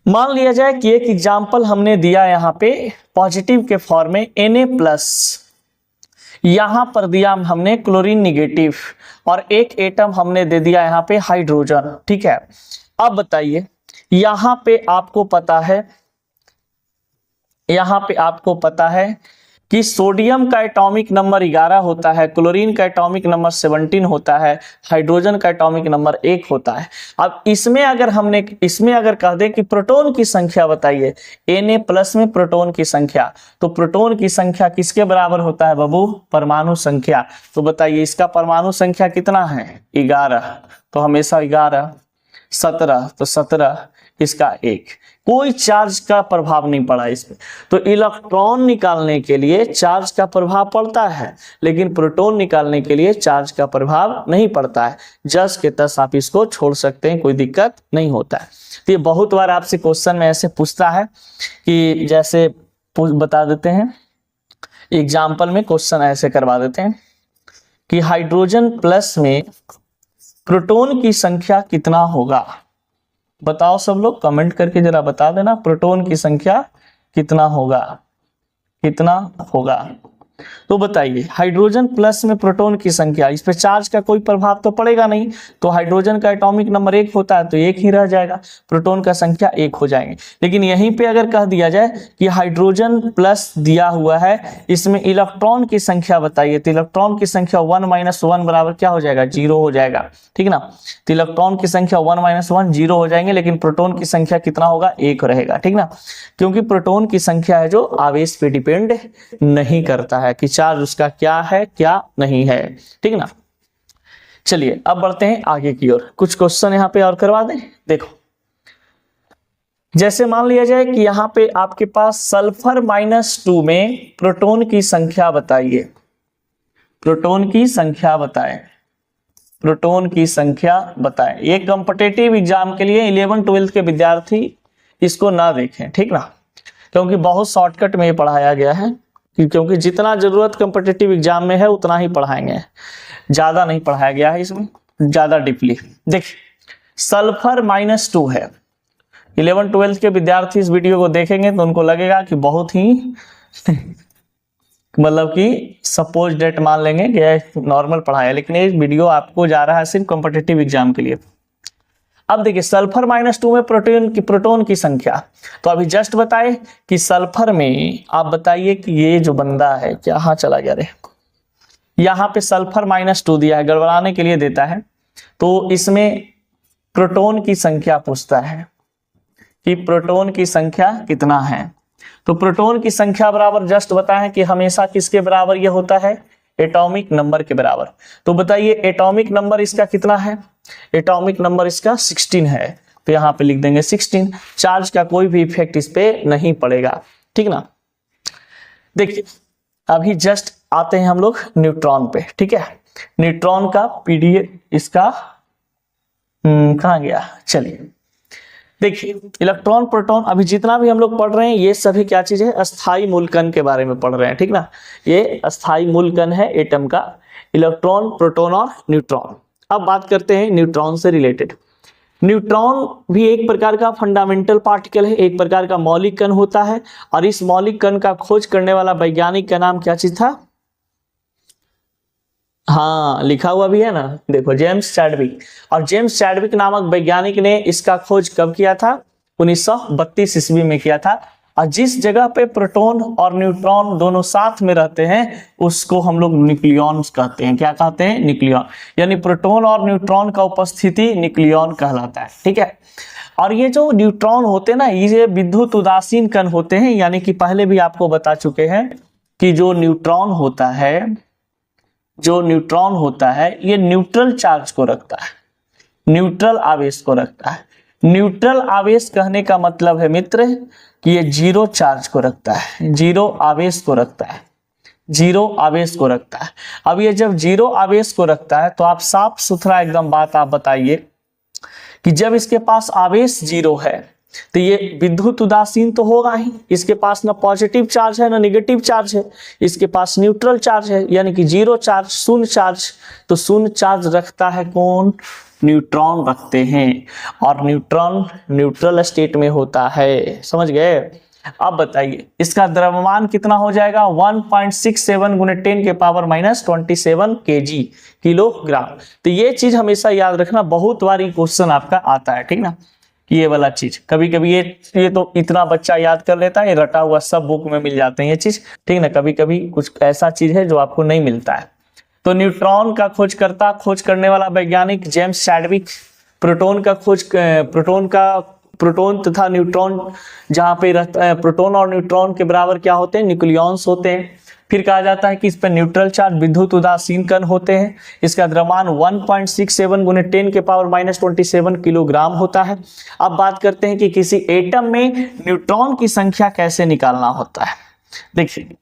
मान लिया जाए कि एक एग्जाम्पल हमने दिया यहाँ पे पॉजिटिव के फॉर्म में Na+, यहां पर दिया हमने क्लोरीन निगेटिव और एक एटम हमने दे दिया यहाँ पे हाइड्रोजन, ठीक है। अब बताइए यहां पे आपको पता है, यहां पे आपको पता है कि सोडियम का एटॉमिक नंबर 11 होता है, क्लोरीन का एटॉमिक नंबर 17 होता है, हाइड्रोजन का एटॉमिक नंबर 1 होता है। अब इसमें अगर कह दे कि प्रोटॉन की संख्या बताइए, Na+ में प्रोटॉन की संख्या, तो प्रोटॉन की संख्या किसके बराबर होता है बाबू, परमाणु संख्या। तो बताइए इसका परमाणु संख्या कितना है, 11, तो हमेशा 11, 17 तो 17, इसका 1, कोई चार्ज का प्रभाव नहीं पड़ा इस पे। तो इलेक्ट्रॉन निकालने के लिए चार्ज का प्रभाव पड़ता है, लेकिन प्रोटॉन निकालने के लिए चार्ज का प्रभाव नहीं पड़ता है। जस के तस आप इसको छोड़ सकते हैं, कोई दिक्कत नहीं होता है। तो ये बहुत बार आपसे क्वेश्चन में ऐसे पूछता है कि जैसे बता देते हैं, एग्जाम्पल में क्वेश्चन ऐसे करवा देते हैं कि हाइड्रोजन प्लस में प्रोटॉन की संख्या कितना होगा। बताओ सब लोग कमेंट करके जरा बता देना, प्रोटॉन की संख्या कितना होगा, कितना होगा। तो बताइए हाइड्रोजन प्लस में प्रोटॉन की संख्या, इस पे चार्ज का कोई प्रभाव तो पड़ेगा नहीं, तो हाइड्रोजन का एटॉमिक नंबर 1 होता है तो 1 ही रह जाएगा, प्रोटॉन का संख्या 1 हो जाएंगे। लेकिन यहीं पे अगर कह दिया जाए कि हाइड्रोजन प्लस दिया हुआ है, इसमें इलेक्ट्रॉन की संख्या बताइए, तो इलेक्ट्रॉन की संख्या 1 - 1 बराबर क्या हो जाएगा, 0 हो जाएगा, ठीक ना। तो इलेक्ट्रॉन की संख्या 1 - 1 0 हो जाएंगे, लेकिन प्रोटॉन की संख्या कितना होगा, 1 रहेगा, ठीक ना। क्योंकि प्रोटॉन की संख्या है जो आवेश पे डिपेंड नहीं करता है कि चार्ज उसका क्या है क्या नहीं है, ठीक ना। चलिए अब बढ़ते हैं आगे की ओर, कुछ क्वेश्चन यहां पे और करवा दें। देखो जैसे मान लिया जाए कि यहां पे आपके पास सल्फर -2 में प्रोटॉन की संख्या बताइए, प्रोटॉन की संख्या बताएं, प्रोटॉन की संख्या बताएं। ये कॉम्पिटिटिव एग्जाम के लिए 11-12 के विद्यार्थी इसको ना देखें, ठीक ना, क्योंकि बहुत शॉर्टकट में ये पढ़ाया गया है, क्योंकि जितना जरूरत कॉम्पिटिटिव एग्जाम में है उतना ही पढ़ाएंगे, ज्यादा नहीं पढ़ाया गया है इसमें ज्यादा डीपली। देखिए सल्फर -2 है, 11-12 के विद्यार्थी इस वीडियो को देखेंगे तो उनको लगेगा कि बहुत ही मतलब कि सपोज डेट मान लेंगे कि नॉर्मल पढ़ाया, लेकिन ये वीडियो आपको जा रहा है सिर्फ कॉम्पिटिटिव एग्जाम के लिए। अब देखिए सल्फर -2 में प्रोटॉन की संख्या, तो अभी जस्ट बताए कि सल्फर में आप बताइए कि ये जो बंदा है क्या, हाँ चला गया रे, यहाँ पे सल्फर -2 दिया है, गड़बड़ाने के लिए देता है। तो इसमें प्रोटॉन की संख्या पूछता है कि प्रोटॉन की संख्या कितना है, तो प्रोटॉन की संख्या बराबर जस्ट बताएं कि हमेशा किसके बराबर ये होता है, एटॉमिक नंबर के बराबर। तो बताइए एटॉमिक नंबर इसका कितना है, एटॉमिक नंबर इसका 16 है, तो यहाँ पे लिख देंगे 16। चार्ज का कोई भी इफेक्ट इस पे नहीं पड़ेगा, ठीक ना। देखिए अभी जस्ट आते हैं हम लोग न्यूट्रॉन पे, ठीक है। न्यूट्रॉन का पीडीएफ इसका कहाँ गया, चलिए देखिए इलेक्ट्रॉन प्रोटॉन अभी जितना भी हम लोग पढ़ रहे हैं ये सभी क्या चीज है, अस्थाई मूलकण के बारे में पढ़ रहे हैं, ठीक ना। ये अस्थाई मूलकण है एटम का, इलेक्ट्रॉन प्रोटॉन और न्यूट्रॉन। अब बात करते हैं न्यूट्रॉन से रिलेटेड। न्यूट्रॉन भी एक प्रकार का फंडामेंटल पार्टिकल है, एक प्रकार का मौलिक कण होता है, और इस मौलिक कण का खोज करने वाला वैज्ञानिक का नाम क्या चीज था, हाँ लिखा हुआ भी है ना, देखो जेम्स चैडविक। और जेम्स चैडविक नामक वैज्ञानिक ने इसका खोज कब किया था, 1932 ईस्वी में किया था। और जिस जगह पे प्रोटॉन और न्यूट्रॉन दोनों साथ में रहते हैं उसको हम लोग न्यूक्लियॉन्स कहते हैं। क्या कहते हैं, न्यूक्लियॉन, यानी प्रोटॉन और न्यूट्रॉन का उपस्थिति न्यूक्लियॉन कहलाता है, ठीक है। और ये जो न्यूट्रॉन होते हैं ना, ये विद्युत उदासीन कण होते हैं, यानी कि पहले भी आपको बता चुके हैं कि जो न्यूट्रॉन होता है, जो न्यूट्रॉन होता है ये न्यूट्रल चार्ज को रखता है, न्यूट्रल आवेश को रखता है। न्यूट्रल आवेश कहने का मतलब है मित्र कि ये जीरो चार्ज को रखता है, जीरो आवेश को रखता है, जीरो आवेश को रखता है। अब ये जब जीरो आवेश को रखता है तो आप साफ सुथरा एकदम बात आप बताइए कि जब इसके पास आवेश जीरो है तो ये विद्युत उदासीन तो होगा ही, इसके पास ना पॉजिटिव चार्ज है ना नेगेटिव चार्ज है, इसके पास न्यूट्रल चार्ज है, यानी कि जीरो चार्ज, शून्य चार्ज। तो शून्य चार्ज रखता है कौन, न्यूट्रॉन रखते हैं, और न्यूट्रॉन न्यूट्रल स्टेट में होता है, समझ गए। अब बताइए इसका द्रव्यमान कितना हो जाएगा, 1.67 गुने 10 के पावर -27 kg, किलोग्राम। तो ये चीज हमेशा याद रखना, बहुत बार क्वेश्चन आपका आता है, ठीक ना। ये वाला चीज कभी कभी ये तो इतना बच्चा याद कर लेता है, ये रटा हुआ सब बुक में मिल जाते हैं ये चीज, ठीक ना। कभी कभी कुछ ऐसा चीज है जो आपको नहीं मिलता है। तो न्यूट्रॉन का खोज करने वाला वैज्ञानिक जेम्स चैडविक, प्रोटॉन तथा न्यूट्रॉन जहां पे रहता है, प्रोटॉन और न्यूट्रॉन के बराबर क्या होते हैं, न्यूक्लियॉन्स होते हैं। फिर कहा जाता है कि इस पर न्यूट्रल चार्ज विद्युत उदासीन कण होते हैं। इसका द्रव्यमान 1.67 गुने 10 के पावर -27 किलोग्राम होता है। अब बात करते हैं कि किसी एटम में न्यूट्रॉन की संख्या कैसे निकालना होता है। देखिए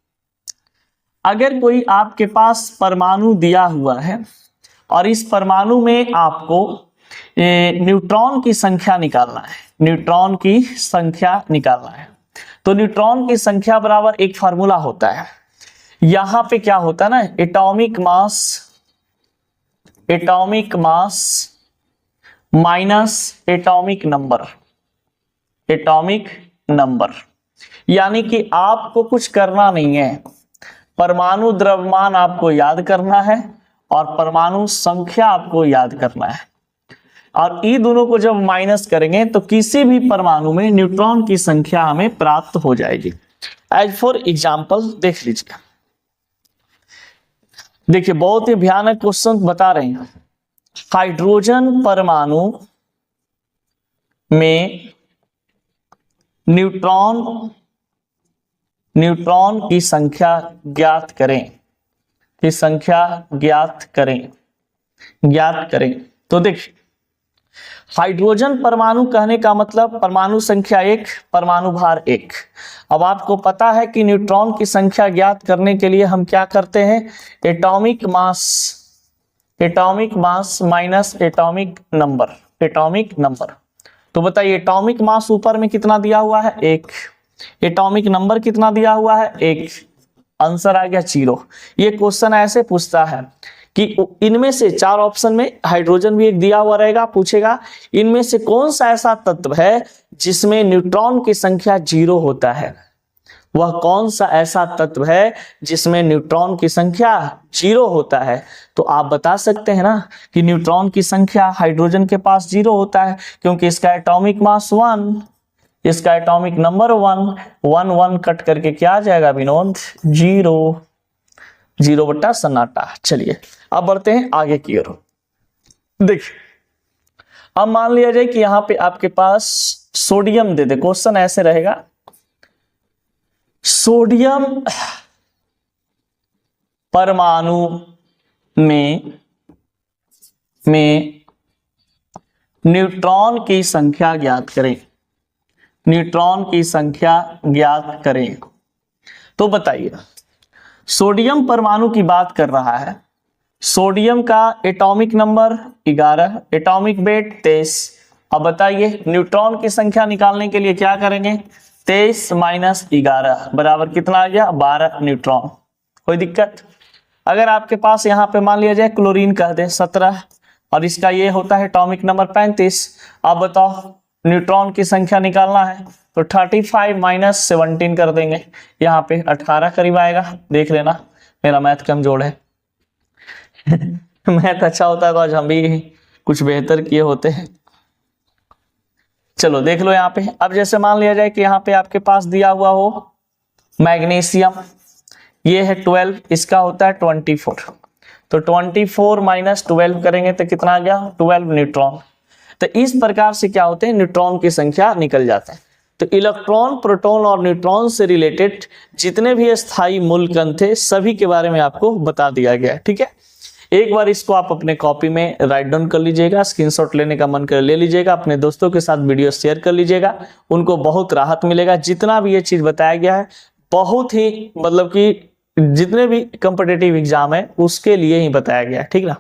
अगर कोई आपके पास परमाणु दिया हुआ है और इस परमाणु में आपको न्यूट्रॉन की संख्या निकालना है, न्यूट्रॉन की संख्या निकालना है, तो न्यूट्रॉन की संख्या बराबर एक फार्मूला होता है। यहां पे क्या होता है ना, atomic mass minus atomic number, यानी कि आपको कुछ करना नहीं है, परमाणु द्रव्यमान आपको याद करना है और परमाणु संख्या आपको याद करना है, और ये दोनों को जब माइनस करेंगे तो किसी भी परमाणु में न्यूट्रॉन की संख्या हमें प्राप्त हो जाएगी। एज फॉर एग्जाम्पल देख लीजिए, देखिए बहुत ही भयानक क्वेश्चन बता रहे हैं। हाइड्रोजन परमाणु में न्यूट्रॉन की संख्या ज्ञात करें। तो देखिए हाइड्रोजन परमाणु कहने का मतलब परमाणु संख्या 1, परमाणु भार 1। अब आपको पता है कि न्यूट्रॉन की संख्या ज्ञात करने के लिए हम क्या करते हैं, atomic mass minus atomic number. तो बताइए एटॉमिक मास ऊपर में कितना दिया हुआ है, 1, एटॉमिक नंबर कितना दिया हुआ है, 1, आंसर आ गया 0। ये क्वेश्चन ऐसे पूछता है कि इनमें से 4 ऑप्शन में हाइड्रोजन भी एक दिया हुआ रहेगा, पूछेगा इनमें से कौन सा ऐसा तत्व है जिसमें न्यूट्रॉन की संख्या 0 होता है, वह कौन सा ऐसा तत्व है जिसमें न्यूट्रॉन की संख्या 0 होता है। तो आप बता सकते हैं ना कि न्यूट्रॉन की संख्या हाइड्रोजन के पास 0 होता है, क्योंकि इसका एटॉमिक मास 1, इसका एटॉमिक नंबर 1 कट करके क्या आ जाएगा विनोद, 0 बट्टा सन्नाटा। चलिए अब बढ़ते हैं आगे की ओर। देखिए अब मान लिया जाए कि यहां पे आपके पास सोडियम दे दे, क्वेश्चन ऐसे रहेगा सोडियम परमाणु में न्यूट्रॉन की संख्या ज्ञात करें। न्यूट्रॉन की संख्या ज्ञात करें। तो बताइए, सोडियम परमाणु की बात कर रहा है। सोडियम का एटॉमिक नंबर 11, एटॉमिक वेट 23। अब बताइए न्यूट्रॉन की संख्या निकालने के लिए क्या करेंगे? 23 माइनस 11 बराबर कितना आ गया? 12 न्यूट्रॉन। कोई दिक्कत? अगर आपके पास यहाँ पे मान लिया जाए क्लोरीन कह दे 17 और इसका ये होता है एटॉमिक नंबर 35। अब बताओ न्यूट्रॉन की संख्या निकालना है तो 35 माइनस 17 कर देंगे, यहाँ पे 18 करीब आएगा। देख लेना मेरा मैथ कमजोर है मैथ अच्छा होता है तो आज हम भी कुछ बेहतर किए होते हैं। चलो देख लो यहाँ पे। अब जैसे मान लिया जाए कि यहाँ पे आपके पास दिया हुआ हो मैग्नीशियम, ये है 12, इसका होता है 24। तो 24 माइनस 12 करेंगे तो कितना आ गया? 12 न्यूट्रॉन। तो इस प्रकार से क्या होते हैं? न्यूट्रॉन की संख्या निकल जाता है। तो इलेक्ट्रॉन, प्रोटॉन और न्यूट्रॉन से रिलेटेड जितने भी स्थायी मूलकण थे सभी के बारे में आपको बता दिया गया है। ठीक है, एक बार इसको आप अपने कॉपी में राइट डाउन कर लीजिएगा, स्क्रीनशॉट लेने का मन कर ले लीजिएगा, अपने दोस्तों के साथ वीडियो शेयर कर लीजिएगा, उनको बहुत राहत मिलेगा। जितना भी ये चीज बताया गया है बहुत ही मतलब कि जितने भी कॉम्पिटिटिव एग्जाम है उसके लिए ही बताया गया है। ठीक ना।